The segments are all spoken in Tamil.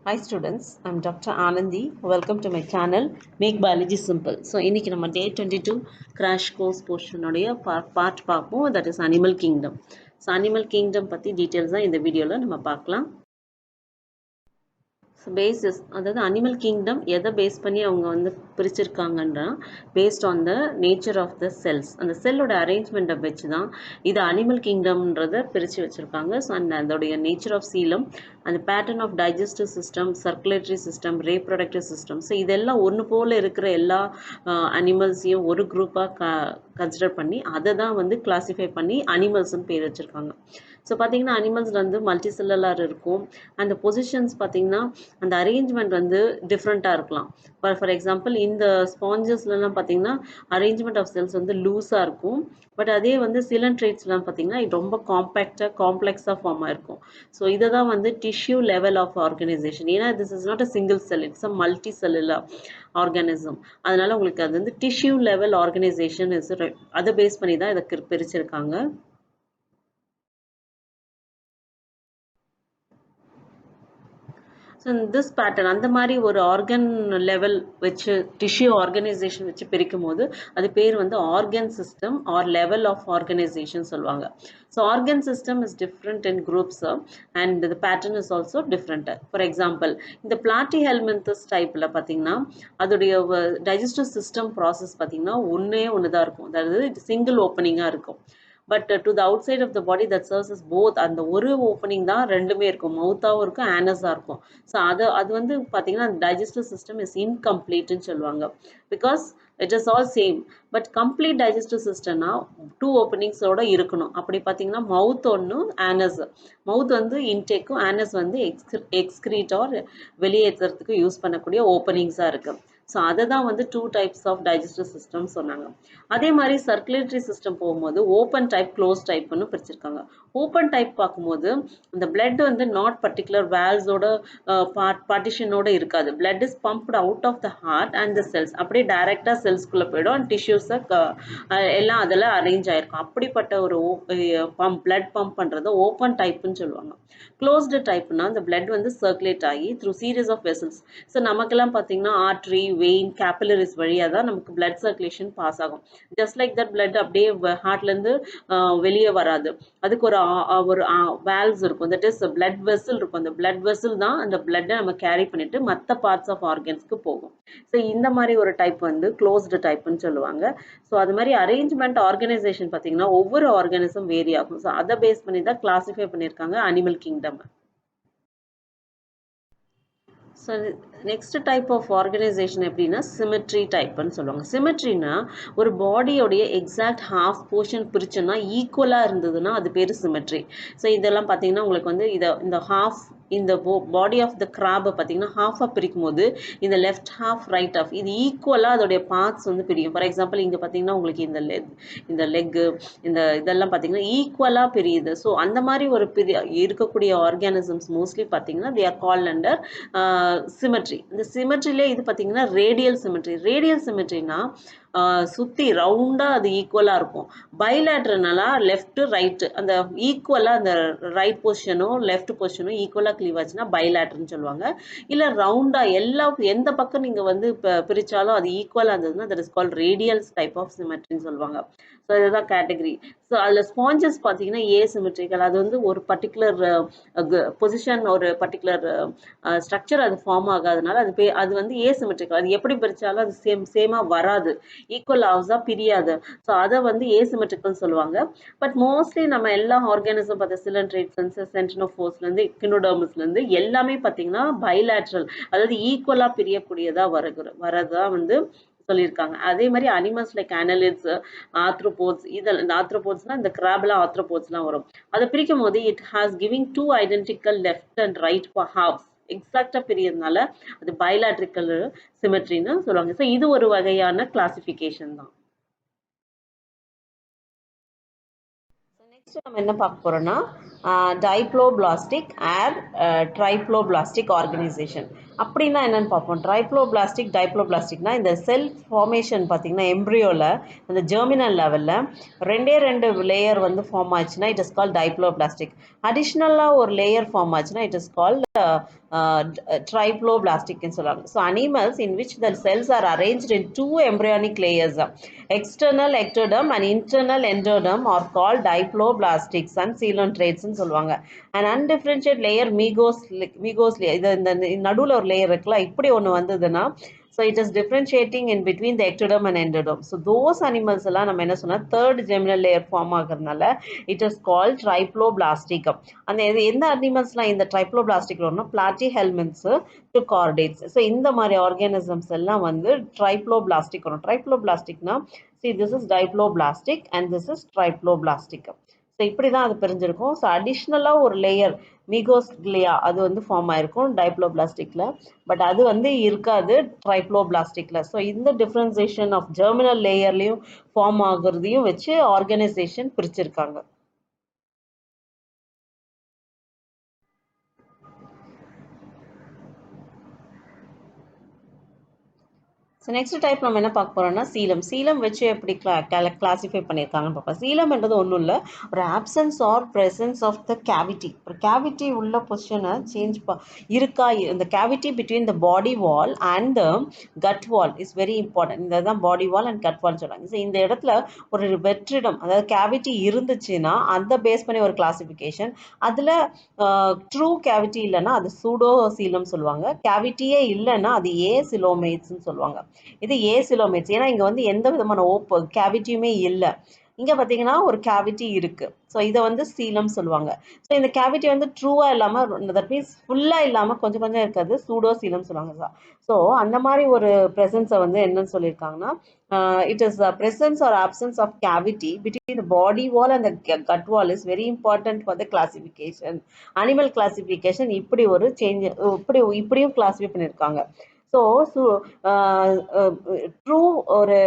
Hi students, I'm Dr. Anandi. Welcome to my channel Make Biology Simple. So இன்னைக்கு நம்ம day 22 crash course portion உடைய part பார்ப்போம். That is Animal Kingdom. So Animal Kingdom பத்தி details தான் இந்த வீடியோல நம்ம பார்க்கலாம். பேசிஸ் அதாவது அனிமல் கிங்டம் எதை பேஸ் பண்ணி அவங்க வந்து பிரிச்சிருக்காங்கன்னா based on the nature of the cells, அந்த செல்லோட அரேஞ்ச்மெண்ட்டை வச்சு தான் இது அனிமல் கிங்டம்ன்றதை பிரித்து வச்சுருக்காங்க. ஸோ அதோடைய நேச்சர் ஆஃப் சீலம், அந்த pattern of digestive system, circulatory system, reproductive system, so இதெல்லாம் ஒன்று போல் இருக்கிற எல்லா அனிமல்ஸையும் ஒரு குரூப்பாக கன்சிடர் பண்ணி அதை தான் வந்து கிளாஸிஃபை பண்ணி அனிமல்ஸ்னு பேர் வச்சுருக்காங்க. ஸோ பார்த்தீங்கன்னா அனிமல்ஸில் வந்து மல்டி செல்லுலார் இருக்கும். அந்த பொசிஷன்ஸ் பார்த்தீங்கன்னா அந்த அரேஞ்ச்மெண்ட் வந்து டிஃப்ரெண்ட்டாக இருக்கலாம். ஃபார் எக்ஸாம்பிள் இந்த ஸ்பாஞ்சஸ்லாம் பார்த்தீங்கன்னா அரேஞ்ச்மெண்ட் ஆஃப் செல்ஸ் வந்து லூஸாக இருக்கும். பட் அதே வந்து சிலன்ட்ரேட்ஸ்லாம் பார்த்தீங்கன்னா இது ரொம்ப காம்ப்ளெக்ஸாக ஃபார்ம் ஆயிருக்கும். ஸோ இதை தான் வந்து டிஷ்யூ லெவல் ஆஃப் ஆர்கனைசேஷன். ஏன்னா this is not a single cell, it's a multi cellular organism. அதனால உங்களுக்கு அது வந்து டிஷ்யூ லெவல் ஆர்கனைசேஷன் அதை பேஸ் பண்ணி தான் இதை பிரிச்சிருக்காங்க. ஸோ திஸ் பேட்டர்ன் அந்த மாதிரி ஒரு ஆர்கன் லெவல் வச்சு டிஷ்யூ ஆர்கனைசேஷன் வச்சு பிரிக்கும் போது அது பேர் வந்து organ system or level of organisation சொல்லுவாங்க. So organ system is different in groups and the pattern is also different. For example இந்த பிளாட்டி ஹெல்மென்தஸ் டைப்பில் பார்த்தீங்கன்னா அதோடைய டைஜஸ்டிவ் சிஸ்டம் ப்ராசஸ் பார்த்தீங்கன்னா ஒன்று தான் இருக்கும், அதாவது சிங்கிள் ஓப்பனிங்காக இருக்கும். But to the outside of the body that serves is both, அந்த ஒரு ஓப்பனிங் தான் ரெண்டுமே இருக்கும், மவுத்தாகவும் இருக்கும் ஆனஸாக இருக்கும். ஸோ அது வந்து பார்த்தீங்கன்னா டைஜஸ்டிவ் சிஸ்டம் இஸ் இன்கம்ப்ளீட்னு சொல்லுவாங்க. Because it is all same. But complete digestive சிஸ்டம்னா 2 ஓப்பனிங்ஸோட இருக்கணும். அப்படி பார்த்தீங்கன்னா மவுத் ஒன்று, ஆனஸ். மவுத் வந்து இன்டேக்கும், ஆனஸ் வந்து எக்ஸ்கிரீட் ஆர் வெளியேற்றுறதுக்கு யூஸ் பண்ணக்கூடிய ஓப்பனிங்ஸாக இருக்குது. ஸோ அதை தான் வந்து 2 டைப்ஸ் ஆஃப் டைஜஸ்டிவ் சிஸ்டம் சொன்னாங்க. அதே மாதிரி சர்க்குலேட்டரி சிஸ்டம் போகும்போது ஓப்பன் டைப், க்ளோஸ் டைப்னு பிரிச்சிருக்காங்க. ஓப்பன் டைப் பார்க்கும்போது இந்த பிளட் வந்து நாட் பர்டிகுலர் வேல்ஸோட பார்ட்டிஷனோட இருக்காது. Blood is pumped out of the heart and the cells, அப்படியே டைரக்டாக செல்ஸ்குள்ளே போயிடும் அண்ட் டிஷ்யூஸை எல்லாம் அதில் அரேஞ்ச் ஆயிருக்கும். அப்படிப்பட்ட ஒரு பிளட் பம்ப் பண்ணுறது ஓப்பன் டைப்னு சொல்லுவாங்க. க்ளோஸ்டு டைப்னா இந்த பிளட் வந்து சர்க்குலேட் ஆகி through series of vessels. So நமக்கெல்லாம் பார்த்தீங்கன்னா ஆர்ட்ரி, வெயின், கேபிலரிஸ் வழியாக தான் நமக்கு பிளட் சர்க்குலேஷன் பாஸ் ஆகும். ஜஸ்ட் லைக் தட் பிளட் அப்படியே ஹார்ட்லேருந்து வெளியே வராது. அதுக்கு ஒரு வேல்வ்ஸ் இருக்கும், தட் இஸ் பிளட் வெசல் இருக்கும். அந்த பிளட் வெசல் தான் அந்த பிளட்டை நம்ம கேரி பண்ணிட்டு மற்ற பார்ட்ஸ் ஆஃப் ஆர்கன்ஸ்க்கு போகும். ஸோ இந்த மாதிரி ஒரு டைப் வந்து க்ளோஸ்டு டைப்னு சொல்லுவாங்க. ஸோ அது மாதிரி அரேஞ்ச்மெண்ட் ஆர்கனைசேஷன் பார்த்தீங்கன்னா ஒவ்வொரு ஆர்கானிசம் வேரி ஆகும். ஸோ அதை பேஸ் பண்ணி தான் கிளாஸிஃபை பண்ணியிருக்காங்க animal kingdom. So next type of organisation எப்படின்னா சிமெட்ரி டைப்னு சொல்லுவாங்க. சிமெட்ரினா ஒரு பாடியோடைய எக்ஸாக்ட் ஹாஃப் போர்ஷன் பிரிச்சுன்னா ஈக்குவலாக இருந்ததுன்னா அது பேர் சிமெட்ரி. ஸோ இதெல்லாம் பார்த்தீங்கன்னா உங்களுக்கு வந்து இந்த ஹாஃப், இந்த பாடி ஆஃப் த கிராபை பார்த்தீங்கன்னா ஹாஃபாக பிரிக்கும் போது இந்த லெஃப்ட் ஹாஃப், ரைட் ஹாஃப் இது ஈக்குவலாக அதோடைய பார்ட்ஸ் வந்து பிரியும். ஃபார் எக்ஸாம்பிள் இங்கே பார்த்தீங்கன்னா உங்களுக்கு இந்த லெக்கு, இதெல்லாம் பார்த்தீங்கன்னா ஈக்குவலாக பிரியுது. ஸோ அந்த மாதிரி ஒரு இருக்கக்கூடிய ஆர்கானிசம்ஸ் மோஸ்ட்லி பார்த்தீங்கன்னா they are called under symmetry. இந்த சிமெட்ரியிலே இது பார்த்தீங்கன்னா ரேடியல் சிமெட்ரி. ரேடியல் சிமெட்ரினா சுற்றி ரவுண்டாக அது ஈக்குவலாக இருக்கும். பைலேட்ரலா லெஃப்ட் ரைட்டு அந்த ஈக்குவலாக அந்த ரைட் பொசிஷனும் லெஃப்ட் பொசிஷனும் ஈக்குவலாக கிளீவ் ஆச்சுன்னா பைலேட்ரல்னு சொல்லுவாங்க. இல்லை ரவுண்டாக எந்த பக்கம் நீங்கள் வந்து இப்போ பிரித்தாலும் அது ஈக்குவலாக இருந்ததுன்னா that is called radials type of சிமெட்ரின்னு சொல்லுவாங்க. ஸோ இதுதான் கேட்டகரி. ஸோ அதில் ஸ்பாஞ்சஸ் பார்த்தீங்கன்னா ஏசிமெட்ரிக்கல், அது வந்து ஒரு பர்டிகுலர் பொசிஷன், ஒரு பர்டிகுலர் ஸ்ட்ரக்சர் அது ஃபார்ம் ஆகாதனால அது வந்து ஏசிமெட்ரிக்கல். அது எப்படி பிரித்தாலும் அது சேமாக வராது, ஈக்குவல் ஹவுஸாக பிரியாது. ஸோ அதை வந்து ஏசிமெட்ரிக்கல் சொல்லுவாங்க. பட் மோஸ்ட்லி நம்ம எல்லா ஆர்கானிசம் பார்த்த சிலன்ட்ரேட்ஸ், சென்டினோஃபோர்ஸ்லேருந்து எக்கினோடர்மஸ்லேருந்து எல்லாமே பார்த்தீங்கன்னா பைலேட்ரல், அதாவது ஈக்குவலாக பிரியக்கூடியதாக வரதா வந்து சொல்லியிருக்காங்க. அதே மாதிரி அனிமல்ஸ் லைக் அனலிட்ஸ், ஆத்ரோபோட்ஸ், இந்த ஆத்ரோபோட்ஸ்னா இந்த கிராப்லாம் ஆத்ரோபோட்ஸ்லாம் வரும். அதை பிரிக்கும் போது it has giving 2 identical left and right halves எக்ஸாக்டா பிரியறதுனால அது பைலாட்ரிக்கல் சிமெட்ரின்னு சொல்லுவாங்க. ஸோ இது ஒரு வகையான கிளாசிஃபிகேஷன் தான். நெக்ஸ்ட் நம்ம என்ன பார்க்க போறோம்னா diploblastic or triploblastic organization. அப்படின்னா என்னன்னு பார்ப்போம். ட்ரைப்ளோபிளாஸ்டிக் டைப்ளோபிளாஸ்டிக்னா இந்த செல் ஃபார்மேஷன் பார்த்தீங்கன்னா எம்ப்ரியோவில் அந்த ஜெர்மினல் லெவலில் ரெண்டு லேயர் வந்து ஃபார்ம் ஆச்சுன்னா இட் இஸ் கால் டைப்ளோபிளாஸ்டிக். அடிஷ்னலாக ஒரு லேயர் ஃபார்ம் ஆச்சுன்னா இட் இஸ் கால் triploblasticன்னு சொல்லுவாங்க. So animals in which the cells are arranged in two embryonic layers, external ectoderm and internal endoderm are called diploblastics and coelentrates சொல்லுவாங்க. an undifferentiated layer mesosphere, இது இந்த நடுவில் ஒரு லேயர் இருக்குல்ல, இப்படி ஒன்று வந்ததுன்னா so it is differentiating in between the ectoderm and endoderm. So those animals எல்லாம் நம்ம என்ன சொன்னா third germinal layer form ஆகிறதுனால it is called triploblastic. அந்த எந்த அனிமல்ஸ்லாம் இந்த triploblastic வரும்னா platyhelminths to chordates. So இந்த மாதிரி ஆர்கானிசம்ஸ் எல்லாம் வந்து triploblastic வரும். triploblasticனா see this is diploblastic and this is triploblastic. So இப்படி தான் அது பிரிஞ்சிருக்கும். ஸோ அடிஷ்னலாக ஒரு லேயர் மீகோஸ்கிலியா அது வந்து ஃபார்ம் ஆயிருக்கும் டைப்ளோபிளாஸ்டிக்கில், பட் அது வந்து இருக்காது ட்ரைப்ளோபிளாஸ்டிக்கில். ஸோ இந்த டிஃப்ரென்சியேஷன் ஆஃப் ஜெர்மினல் லேயர்லையும் ஃபார்ம் ஆகுறதையும் வச்சு ஆர்கனைசேஷன் பிரிச்சிருக்காங்க. ஸோ நெக்ஸ்ட் டைப் நம்ம என்ன பார்க்க போகிறோம்னா சீலம். சீலம் வச்சு எப்படி கிளாஸிஃபை பண்ணியிருக்காங்கன்னு பார்ப்போம். சீலம்ன்றது ஒன்றும் இல்லை, ஒரு absence or presence of the cavity. ஒரு கேவிட்டி உள்ள பொசிஷனை சேஞ்ச் இருக்கா, இந்த cavity between the body wall and the gut wall is very important. இந்த தான் பாடி வால் அண்ட் கட் வால்னு சொல்கிறாங்க. ஸோ இந்த இடத்துல ஒரு வெற்றிடம், அதாவது கேவிட்டி இருந்துச்சுன்னா அந்த பேஸ் பண்ணி ஒரு கிளாஸிஃபிகேஷன். அதில் ட்ரூ கேவிட்டி இல்லைன்னா அது சூடோ சீலம் சொல்லுவாங்க. கேவிட்டியே இல்லைன்னா அது ஏசிலோமேட்ஸ்ன்னு சொல்லுவாங்க. இது ஏசிலோமேட்ஸ். ஏன்னா இங்கே வந்து எந்த விதமான கேவிட்டியுமே இல்லை. இங்கே பார்த்தீங்கன்னா ஒரு கேவிட்டி இருக்கு. ஸோ இதை வந்து சீலம் சொல்லுவாங்க. ஸோ இந்த கேவிட்டி வந்து ட்ரூவாக இல்லாமல், தட் மீன்ஸ் ஃபுல்லாக இல்லாமல் கொஞ்சம் கொஞ்சம் இருக்கிறது சூடோ சீலம் சொல்லுவாங்க. ஸோ அந்த மாதிரி ஒரு ப்ரெசன்ஸை வந்து என்னன்னு சொல்லியிருக்காங்கன்னா it is the presence or absence of cavity between the body wall and the gut wall is very important for the classification. Animal classification இப்படி ஒரு சேஞ்ச் இப்படியும் கிளாஸிஃபை பண்ணியிருக்காங்க. ஸோ ட்ரூ ஒரு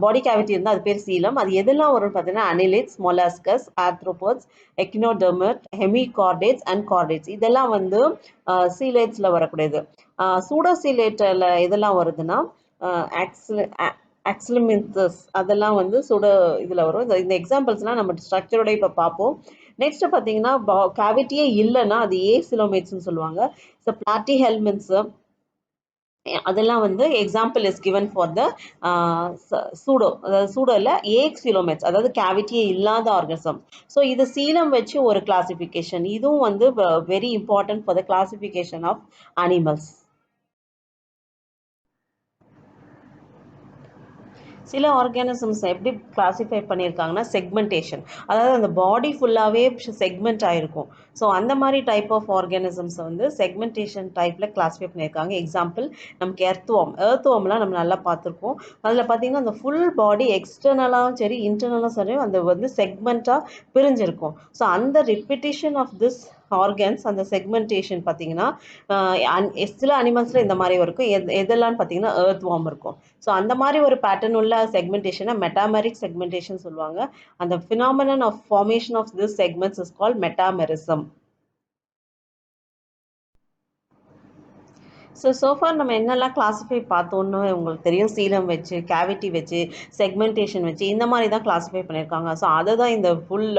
பாடி கேவிட்டி இருந்தால் அது பேர் சீலம். அது எதெல்லாம் வரும்னு பார்த்தீங்கன்னா annelids, மொலாஸ்கஸ், arthropods, எக்னோடெர்மட், hemichordates and chordates இதெல்லாம் வந்து சீலேட்ஸில் வரக்கூடியது. சூடோசீலேட்டில் எதெல்லாம் வருதுன்னா ஆக்சிலமின்தஸ் அதெல்லாம் வந்து இதில் வரும். இந்த எக்ஸாம்பிள்ஸ்லாம் நம்ம ஸ்ட்ரக்சரோட இப்போ பார்ப்போம். நெக்ஸ்ட் பார்த்தீங்கன்னா கேவிட்டியே இல்லைன்னா அது ஏசிலோமேட்ஸ்ன்னு சொல்லுவாங்க. ஸோ பிளாட்டிஹெல்மின்ஸ் அதெல்லாம் வந்து example is given for the pseudo, அதாவது சூடோ இல்லை ஏக்சிலோமேட்ஸ், அதாவது கேவிட்டியே இல்லாத ஆர்கனிசம். ஸோ இது சீலம் வச்சு ஒரு கிளாசிஃபிகேஷன். இதுவும் வந்து very important for the classification of animals. சில ஆர்கானிசம்ஸ் எப்படி கிளாஸிஃபை பண்ணியிருக்காங்கன்னா செக்மெண்டேஷன், அதாவது அந்த பாடி ஃபுல்லாகவே செக்மெண்ட் ஆகிருக்கும். ஸோ அந்த மாதிரி டைப் ஆஃப் ஆர்கானிசம்ஸை வந்து செக்மெண்டேஷன் டைப்பில் கிளாஸிஃபை பண்ணியிருக்காங்க. எக்ஸாம்பிள் நமக்கு எர்த்வார்ம்லாம் நம்ம நல்லா பார்த்துருக்கோம். அதில் பார்த்தீங்கன்னா அந்த ஃபுல் பாடி எக்ஸ்டர்னலாகவும் சரி இன்டர்னலாகவும் சரி அந்த வந்து செக்மெண்ட்டாக பிரிஞ்சிருக்கும். ஸோ அந்த ரிப்பிட்டிஷன் ஆஃப் திஸ் ஆர்கன்ஸ், அந்த செக்மெண்டேஷன் பார்த்தீங்கன்னா சில அனிமல்ஸில் இந்த மாதிரி இருக்கும். எதெல்லாம் பார்த்தீங்கன்னா எர்த்வார்ம் இருக்கும். ஸோ அந்த மாதிரி ஒரு பேட்டர்ன் உள்ள செக்மெண்டேஷனை மெட்டாமெரிக் செக்மெண்டேஷன் சொல்லுவாங்க. அந்த phenomenon of formation of this segments is called metamerism. So far நம்ம என்னெல்லாம் கிளாஸிஃபை பார்த்தோன்னு உங்களுக்கு தெரியும். சீலம் வச்சு, கேவிட்டி வச்சு, செக்மெண்டேஷன் வச்சு இந்த மாதிரி தான் கிளாஸிஃபை பண்ணியிருக்காங்க. ஸோ அதை தான் இந்த ஃபுல்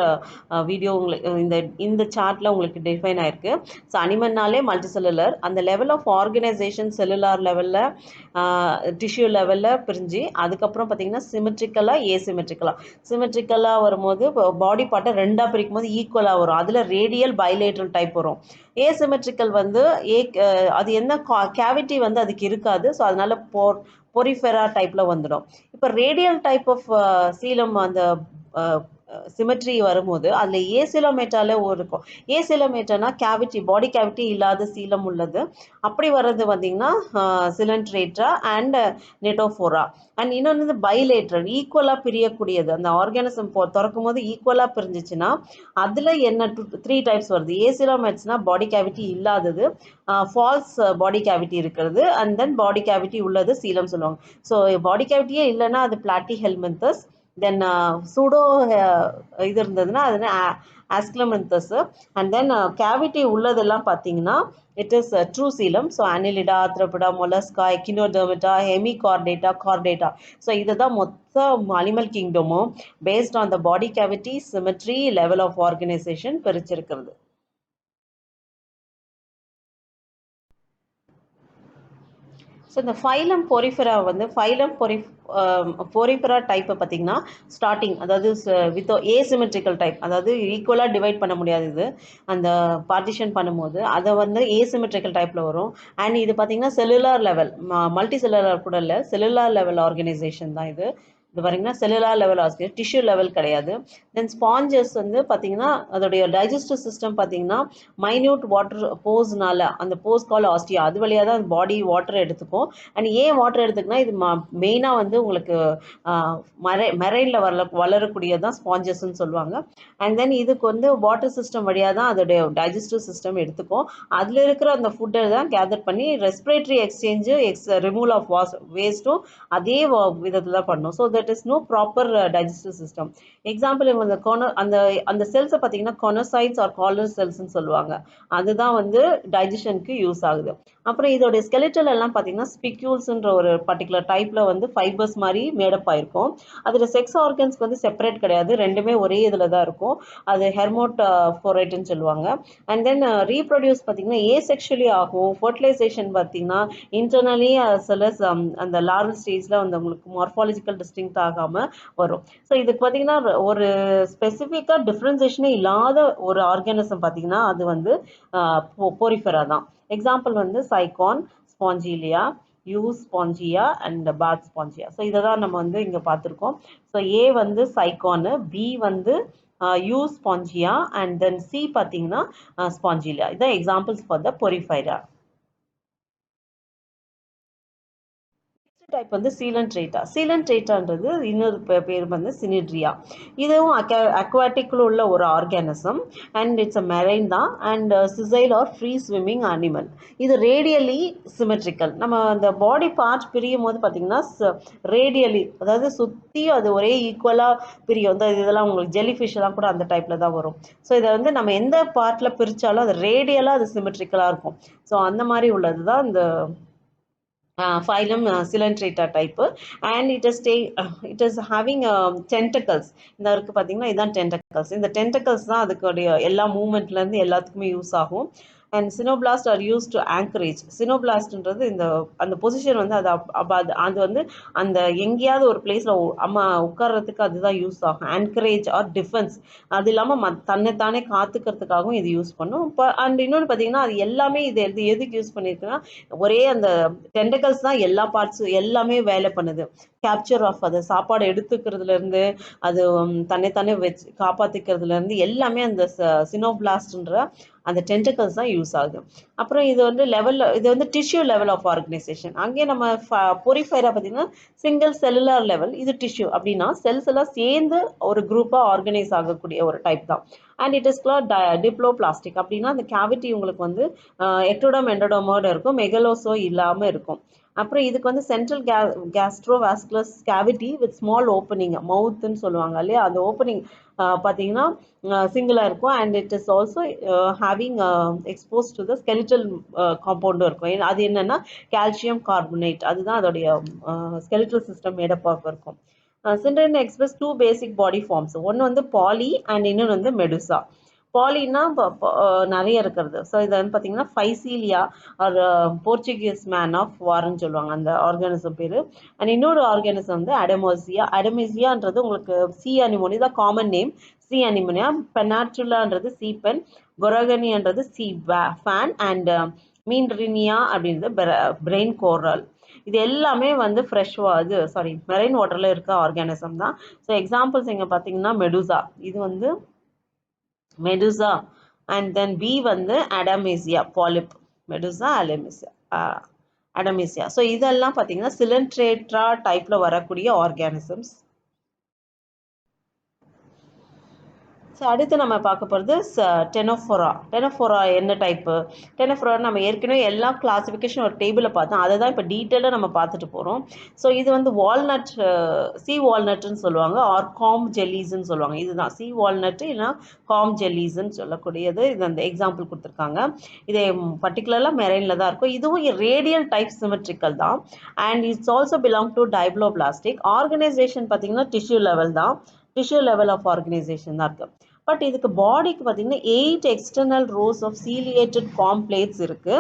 வீடியோ உங்களுக்கு இந்த சார்ட்டில் உங்களுக்கு டிஃபைன் ஆயிருக்கு. ஸோ அனிமல்னாலே மல்டி செல்லுலர், அந்த லெவல் ஆஃப் ஆர்கனைசேஷன் செல்லுலார் லெவலில், டிஷ்யூ லெவலில் பிரிஞ்சு, அதுக்கப்புறம் பார்த்தீங்கன்னா சிமெட்ரிக்கலாக சிமெட்ரிக்கலாக வரும்போது பாடி பார்ட்டை ரெண்டாக பிரிக்கும் போது ஈக்குவலாக வரும். அதில் ரேடியல் பைலேட்ரல் டைப் வரும். ஏசிமெட்ரிக்கல் வந்து அது என்ன கேவிட்டி வந்து அதுக்கு இருக்காது. ஸோ அதனால பொரிஃபெரா டைப்பில் வந்துடும். இப்போ ரேடியல் டைப் ஆஃப் சீலம் அந்த சிமெட்ரி வரும்போது அதில் ஏசிலோமேட்டால இருக்கும். ஏசிலோமேட்டானா கேவிட்டி, பாடி கேவிட்டி இல்லாத சீலம் உள்ளது. அப்படி வர்றது பார்த்தீங்கன்னா சிலன்ட்ரேட்டா அண்ட் நெட்டோஃபோரா. அண்ட் இன்னொன்று வந்து பைலேட்ரல், ஈக்குவலாக பிரியக்கூடியது. அந்த ஆர்கானிசம் திறக்கும் போது ஈக்குவலாக பிரிஞ்சிச்சுன்னா அதில் என்ன 3 டைப்ஸ் வருது. ஏசிலோமேட்ஸ்னா பாடி கேவிட்டி இல்லாதது, ஃபால்ஸ் பாடி கேவிட்டி இருக்கிறது, அண்ட் தென் பாடி கேவிட்டி உள்ளது சீலம் சொல்லுவாங்க. ஸோ பாடி கேவிட்டியே இல்லைன்னா அது பிளாட்டிஹெல்மின்தஸ், then pseudo இது இருந்ததுன்னா அது asclepianthus, and then cavity உள்ளதெல்லாம் பார்த்தீங்கன்னா it is true coelom. so annelida, arthropoda, mollusca, echinodermata, hemichordata, chordata. so இதுதான் மொத்த animal kingdom based on the body cavity, symmetry, level of organization பிரிச்சிருக்கிறது. ஸோ இந்த ஃபைலம் பொரிஃபெரா வந்து பொரிஃபெரா டைப்பை பார்த்தீங்கன்னா ஸ்டார்டிங், அதாவது வித் ஏசிமெட்ரிக்கல் டைப், அதாவது ஈக்குவலாக டிவைட் பண்ண முடியாது, இது அந்த பார்ட்டிஷன் பண்ணும்போது அதை வந்து ஏசிமெட்ரிக்கல் டைப்பில் வரும். அண்ட் இது பார்த்தீங்கன்னா செல்லுலார் லெவல், மல்டி செல்லுலார் கூட இல்லை, செல்லுலார் லெவல் ஆர்கனைசேஷன் தான் இது. இது பாத்தீங்கன்னா செல்லுலார் லெவல் ஆஸ்கியர், டிஷ்யூ லெவல் கிடையாது. தென் ஸ்பாஞ்சஸ் வந்து பார்த்தீங்கன்னா அதோடைய டைஜஸ்டிவ் சிஸ்டம் பார்த்தீங்கன்னா மைன்யூட் வாட்டர் போஸ்னால, அந்த போஸ் கால் ஆஸ்டியா, அது வழியாக தான் பாடி வாட்டர் எடுத்துக்கும். அண்ட் ஏன் வாட்டர் எடுத்துக்குன்னா இது மெயினாக வந்து உங்களுக்கு மெரைனில் வளரக்கூடியதான் ஸ்பாஞ்சஸ்ன்னு சொல்லுவாங்க. அண்ட் தென் இதுக்கு வந்து வாட்டர் சிஸ்டம் வழியாக தான் அதோடைய டைஜஸ்டிவ் சிஸ்டம் எடுத்துக்கும். அதில் இருக்கிற அந்த ஃபுட்டை தான் கேதர் பண்ணி ரெஸ்பிரேட்டரி எக்ஸ்சேஞ்சு, ரிமூவல் ஆஃப் வேஸ்ட்டும் அதே விதத்தில் தான் பண்ணும். So that is no proper digestive system. Example அந்த அந்த செல்ஸை பார்த்தீங்கன்னா கொனோசைட்ஸ் ஆர் காலர் செல்ஸ்ன்னு சொல்லுவாங்க. அதுதான் வந்து டைஜஷனுக்கு யூஸ் ஆகுது. அப்புறம் இதோடைய ஸ்கெலிட்டல் எல்லாம் பார்த்தீங்கன்னா ஸ்பிக்யூல்ஸ்ன்ற ஒரு பர்டிகுலர் டைப்ல வந்து ஃபைபர்ஸ் மாதிரி மேடப் ஆயிருக்கும். அதில் செக்ஸ் ஆர்கன்ஸ்க்கு வந்து செப்பரேட் கிடையாது, ரெண்டுமே ஒரே இதில் தான் இருக்கும். அது ஹெர்மோஃபோரைட்னு சொல்லுவாங்க. அண்ட் தென் ரீப்ரொடியூஸ் பார்த்தீங்கன்னா ஏசெக்சுவலி ஆகும். ஃபர்டிலைசேஷன் பார்த்தீங்கன்னா இன்டர்னலி அஸ் வெல் அஸ் அந்த லார்வல் ஸ்டேஜில் வந்து உங்களுக்கு மார்ஃபாலஜிக்கல் டிஸ்டிங்க்ட் ஆகாமல் வரும். ஸோ இதுக்கு பார்த்தீங்கன்னா ஒரு ஸ்பெசிஃபிக்காக டிஃப்ரென்சேஷனே இல்லாத ஒரு ஆர்கானிசம் பார்த்தீங்கன்னா அது வந்து போரிஃபெரா தான். எக்ஸாம்பிள் வந்து சைகான், ஸ்பாஞ்சிலியா, யூஸ்பாஞ்சியா அண்ட் பாத் ஸ்பாஞ்சியா. ஸோ இதை தான் நம்ம வந்து இங்கே பார்த்துருக்கோம். ஸோ ஏ வந்து சைகானு, பி வந்து யூஸ்பாஞ்சியா அண்ட் தென் சி பார்த்தீங்கன்னா ஸ்பாஞ்சிலியா. இதான் எக்ஸாம்பிள்ஸ் ஃபார் த பொரிஃபைரா. டைப் வந்து சீலன்ட்ரேட்டா. சீலன்ட்ரேட்டான்றது இன்னொரு பேர் வந்து சினிட்ரியா. இதுவும் அக்வாட்டிக்கில் உள்ள ஒரு organism and it's a marine தான் and sessile or free swimming animal. இது ரேடியலி சிமெட்ரிக்கல். நம்ம அந்த பாடி பார்ட் பிரியும் போது பார்த்தீங்கன்னா ரேடியலி, அதாவது சுற்றி அது ஒரே ஈக்குவலாக பிரியும். இதெல்லாம் உங்களுக்கு ஜெல்லி ஃபிஷ் எல்லாம் கூட அந்த டைப்பில் தான் வரும். ஸோ இதை வந்து நம்ம எந்த பார்ட்டில் பிரித்தாலும் அது ரேடியலாக அது சிமெட்ரிக்கலாக இருக்கும். ஸோ அந்த மாதிரி உள்ளது தான் இந்த phylum Coelenterata type, and it is having tentacles. இந்த இருக்கு பார்த்தீங்கன்னா இதான் tentacles. இந்த tentacles தான் அதுக்கு எல்லா மூவ்மெண்ட்லேருந்து எல்லாத்துக்குமே யூஸ் ஆகும். And cnidoblast are use to anchorage. சினோபிளாஸ்ட்ன்றது இந்த அந்த பொசிஷன் வந்து அது வந்து அந்த எங்கேயாவது ஒரு பிளேஸில் உட்கார்றதுக்கு அதுதான் யூஸ் ஆகும். Anchorage or defence. அது இல்லாமல் தன்னைத்தானே காத்துக்கிறதுக்காகவும் இது யூஸ் பண்ணும். இப்போ அண்ட் இன்னொன்று பார்த்தீங்கன்னா அது எல்லாமே இது எதுக்கு யூஸ் பண்ணியிருக்குன்னா ஒரே அந்த டெண்டகல்ஸ் தான் எல்லா பார்ட்ஸும் எல்லாமே வேலை பண்ணுது. கேப்சர் ஆஃப் அது சாப்பாடு எடுத்துக்கிறதுலேருந்து அது தன்னைத்தானே வச்சு காப்பாற்றிக்கிறதுலேருந்து எல்லாமே அந்த சினோபிளாஸ்ட்ன்ற அந்த டென்டக்கல்ஸ் தான் யூஸ் ஆகுது. அப்புறம் இது வந்து இது வந்து டிஷ்யூ லெவல் ஆஃப் ஆர்கனைசேஷன். அங்கே நம்ம பொரிஃபைரா பார்த்தீங்கன்னா சிங்கிள் செல்லுலார் லெவல், இது டிஷ்யூ. அப்படின்னா செல்ஸ் எல்லாம் சேர்ந்து ஒரு குரூப்பாக ஆர்கனைஸ் ஆகக்கூடிய ஒரு டைப் தான். And it is called diploblastic. அப்படின்னா அந்த கேவிட்டி உங்களுக்கு வந்து எக்டோடம் எண்டோடோமோட இருக்கும், மெகலோசோ இல்லாமல் இருக்கும். அப்புறம் இதுக்கு வந்து central gastrovascular cavity with small opening, மவுத்துன்னு சொல்லுவாங்க இல்லையா, அந்த ஓப்பனிங் பார்த்தீங்கன்னா சிங்கிளாக இருக்கும். And it is also having expose to the skeletal காம்பவுண்டும் இருக்கும். அது என்னன்னா கால்சியம் கார்பனேட், அதுதான் அதோடைய ஸ்கெலிட்டல் சிஸ்டம் மேடப்பாக இருக்கும். சிண்டரின் எக்ஸ்பிரஸ் டூ பேசிக் பாடி ஃபார்ம்ஸ். ஒன்று வந்து பாலி அண்ட் இன்னொன்று வந்து மெடுசா. பாலின்னா நிறைய இருக்கிறது. ஸோ இதை வந்து பார்த்தீங்கன்னா ஃபைசீலியா ஆர் போர்ச்சுகீஸ் மேன் ஆஃப் வார்ன்னு சொல்லுவாங்க அந்த ஆர்கானிசம் பேர். அண்ட் இன்னொரு ஆர்கானிசம் வந்து அடமோசியா. அடமோசியான்றது உங்களுக்கு சி அனிமோனி தான் காமன் நேம். Sea anemonia. பெனாட்ருலான்றது சி பென், கொரகனின்றது சி ஃபேன் அண்ட் மீன்ரினியா அப்படின்றது பிரெயின் கோரல். இது எல்லாமே வந்து மெரைன் வாட்டரில் இருக்க ஆர்கானிசம் தான். ஸோ எக்ஸாம்பிள்ஸ் இங்கே பார்த்தீங்கன்னா மெடுசா, இது வந்து மெடுசா. அண்ட் தென் பி வந்து அடமேசியா பாலிப், மெடுசா அடமேசியா. ஸோ இதெல்லாம் பார்த்தீங்கன்னா சிலன்ட்ரேட்ரா டைப்பில் வரக்கூடிய ஆர்கானிசம்ஸ். ஸோ ஸோ அடுத்து நம்ம பார்க்க போகிறது டெனோஃபோரா. டெனோஃபோரா என்ன டைப்பு? டெனோஃபோரா நம்ம ஏற்கனவே எல்லா கிளாஸிஃபிகேஷன் ஒரு டேபிளில் பார்த்தோம், அதை தான் இப்போ டீட்டெயிலாக நம்ம பார்த்துட்டு போகிறோம். ஸோ இது வந்து வால்நட், சி வால்நட்டுன்னு சொல்லுவாங்க, ஆர் காம் ஜெல்லிஸ்ன்னு சொல்லுவாங்க. இதுதான் சி வால்நட்டு இல்லைனா காம் ஜெல்லிஸ்ன்னு சொல்லக்கூடியது. இது அந்த எக்ஸாம்பிள் கொடுத்துருக்காங்க. இது பர்டிகுலராக மெரைனில் தான் இருக்கும். இதுவும் ரேடியல் டைப் சிமெட்ரிக்கல் தான். And it's also belong to diploblastic. Organisation பார்த்தீங்கன்னா டிஷ்யூ லெவல் தான், டிஷ்யூ லெவல் ஆஃப் ஆர்கனைசேஷன் தான் இருக்குது. பட் இதுக்கு பாடிக்கு பார்த்தீங்கன்னா 8 external rows of ciliated comb இருக்குது.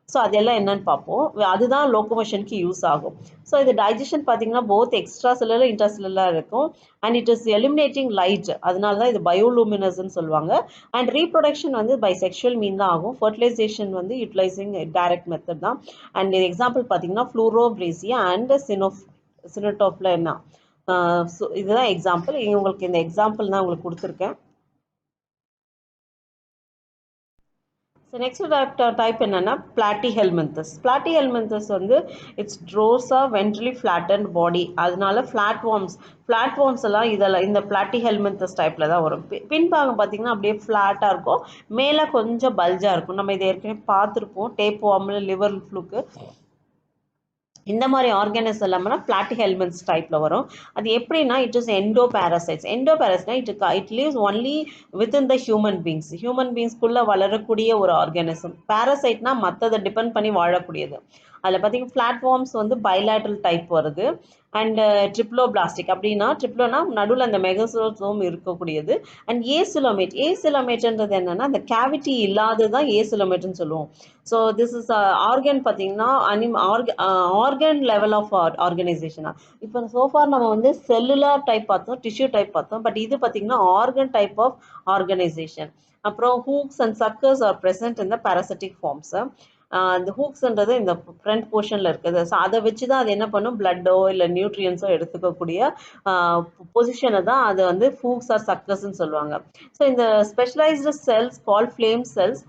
ஸோ அதெல்லாம் என்னன்னு பார்ப்போம். அதுதான் லோக்கோமோஷனுக்கு யூஸ் ஆகும். ஸோ இது டைஜஷன் பார்த்தீங்கன்னா போத் எக்ஸ்ட்ரா செல்லுலர் இன்ட்ராசெல்லுலர் இருக்கும். And it is eliminating light, அதனால தான் இது பயோலூமினஸ்ன்னு சொல்லுவாங்க. அண்ட் ரீப்ரொடக்ஷன் வந்து பை செக்ஷுவல் மீன் தான் ஆகும். ஃபர்டிலைசேஷன் வந்து யூட்டிலைசிங் டைரக்ட் மெத்தட் தான். அண்ட் இது எக்ஸாம்பிள் பார்த்தீங்கன்னா ஃப்ளூரோப்ரேசியா அண்ட் சினோட்டோப்ல என்ன. ஸோ இதுதான் எக்ஸாம்பிள். உங்களுக்கு இந்த எக்ஸாம்பிள் தான் உங்களுக்கு கொடுத்துருக்கேன். ஸோ நெக்ஸ்ட் டைப் என்னென்னா பிளாட்டிஹெல்மின்தஸ். பிளாட்டிஹெல்மின்தஸ் வந்து இட்ஸ் ட்ரோஸா வென்ட்ரலி ஃப்ளாட்டன்ட் பாடி, அதனால ஃப்ளாட்வார்ம்ஸ் எல்லாம் இதெல்லாம் இந்த பிளாட்டிஹெல்மின்தஸ் டைப்பில் தான் வரும். பின்பாகம் பார்த்தீங்கன்னா அப்படியே ஃப்ளாட்டாக இருக்கும், மேலே கொஞ்சம் பல்ஜாக இருக்கும். நம்ம இதை ஏற்கனவே பார்த்துருப்போம் டேப் வார்மில், லிவர் ஃப்ளூக்கு, இந்த மாதிரி ஆர்கானிசம் எல்லாமே பிளாட்டிஹெல்மின்ஸ் டைப்பில் வரும். அது எப்படின்னா இட் இஸ் எண்டோபாரசைட்ஸ். எண்டோபாரசைட்னா it lives only within the human பீங்ஸ்க்குள்ளே வளரக்கூடிய ஒரு ஆர்கானிசம். பாரசைட்னா மற்றதை டிபெண்ட் பண்ணி வாழக்கூடியது. அதில் பார்த்தீங்கன்னா பிளாட்ஃபார்ம்ஸ் வந்து பைலேட்ரல் டைப் வருது. அண்ட் ட்ரிப்ளோபிளாஸ்டிக் அப்படின்னா, ட்ரிப்ளோனா நடுவில் அந்த மெகசோசோம் இருக்கக்கூடியது. அண்ட் ஏசிலோமேட்ன்றது என்னன்னா அந்த கேவிட்டி இல்லாததான் ஏசிலோமேட்னு சொல்லுவோம். ஸோ திஸ் இஸ் ஆர்கன் பார்த்தீங்கன்னா ஆர்கன் லெவல் ஆஃப் ஆர்கனைசேஷனா. இப்போ சோஃபார் நம்ம வந்து செல்லுலார் டைப் பார்த்தோம், டிஷ்யூ டைப் பார்த்தோம். பட் இது பார்த்தீங்கன்னா ஆர்கன் டைப் ஆஃப் ஆர்கனைசேஷன். அப்புறம் hooks and suckers are present இந்த parasitic ஃபார்ம்ஸ். இந்த ஹூக்ஸ்ன்றது இந்த ஃப்ரண்ட் போர்ஷனில் இருக்குது. ஸோ அதை வச்சு தான் அது என்ன பண்ணும், பிளட்டோ இல்லை நியூட்ரியன்ஸோ எடுத்துக்கக்கூடிய பொசிஷனை தான் அது வந்து ஹூக்ஸ் ஆர் சக்கர்ஸ்ன்னு சொல்லுவாங்க. ஸோ இந்த specialised cells call flame cells.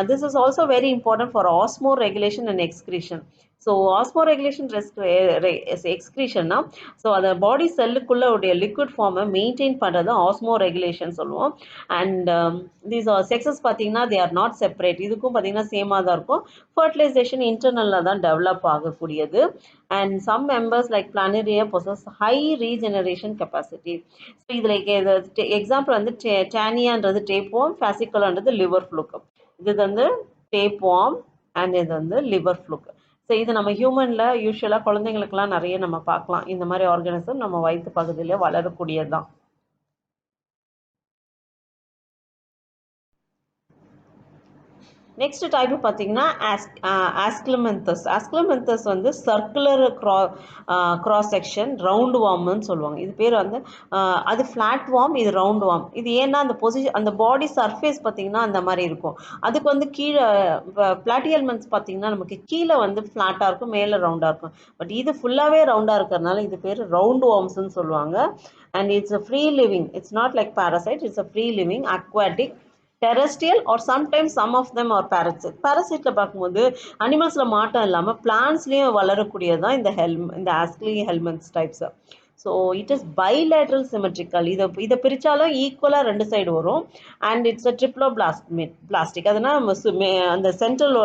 This is also very important for osmoregulation and excretion. So osmoregulation எக்ஸ்கிரீஷன்னா, ஸோ அதை பாடி செல்லுக்குள்ள உடைய லிக்விட் ஃபார்மை மெயின்டைன் பண்ணுறது ஆஸ்மோரெகுலேஷன் சொல்லுவோம். அண்ட் தீஸ் செக்ஸஸ் பார்த்தீங்கன்னா தே ஆர் நாட் செப்பரேட். இதுக்கும் பார்த்தீங்கன்னா சேமாக தான் இருக்கும். ஃபர்டிலைசேஷன் இன்டர்னலில் தான் டெவலப் ஆகக்கூடியது. And some members like planaria possess high regeneration capacity. So இதில் எக்ஸாம்பிள் வந்து டேனியான்றது டேப்வார்ம், ஃபாசிகுலான்றது லிவர் ஃப்ளூக். இது வந்து டேப்வார்ம் அண்ட் இது வந்து லிவர் ஃப்ளூக். ஸோ இது நம்ம ஹியூமனில் யூஸ்வலாக குழந்தைங்களுக்குலாம் நிறைய நம்ம பார்க்கலாம். இந்த மாதிரி ஆர்கானிசம் நம்ம வயிற்று பகுதியில் வளரக்கூடியது தான். நெக்ஸ்ட் டைப் பார்த்தீங்கன்னா ஆஸ்கிலமென்தஸ். ஆஸ்கிலமென்தஸ் வந்து சர்க்குலர் கிராஸ் செக்ஷன் ரவுண்ட் வார்ம்னு சொல்லுவாங்க. இது பேர் வந்து அது ஃப்ளாட் வார்ம், இது ரவுண்ட் வார்ம். இது ஏன்னா அந்த அந்த பாடி சர்ஃபேஸ் பார்த்தீங்கன்னா அந்த மாதிரி இருக்கும். அதுக்கு வந்து கீழே பிளாட்டிஹெல்மின்த்ஸ் பார்த்தீங்கன்னா நமக்கு கீழே வந்து ஃப்ளாட்டாக இருக்கும், மேலே ரவுண்டாக இருக்கும். பட் இது ஃபுல்லாகவே ரவுண்டாக இருக்கிறதுனால இது பேர் ரவுண்ட் வார்ம்ஸ்ன்னு சொல்லுவாங்க. And it's a free living. It's not like parasite. It's a free living aquatic, terrestrial, or sometimes some of them are parasite. Parasite பார்க்கும்போது அனிமல்ஸ்ல மாட்டம் இல்லாமல் பிளான்ஸ்லயும் வளரக்கூடியதான் இந்த aschelminthes types. So it is bilateral symmetrical. இதை பிரித்தாலும் ஈக்குவலாக ரெண்டு சைடு வரும். And it's a triploblastic. அதனால் அந்த சென்ட்ரல்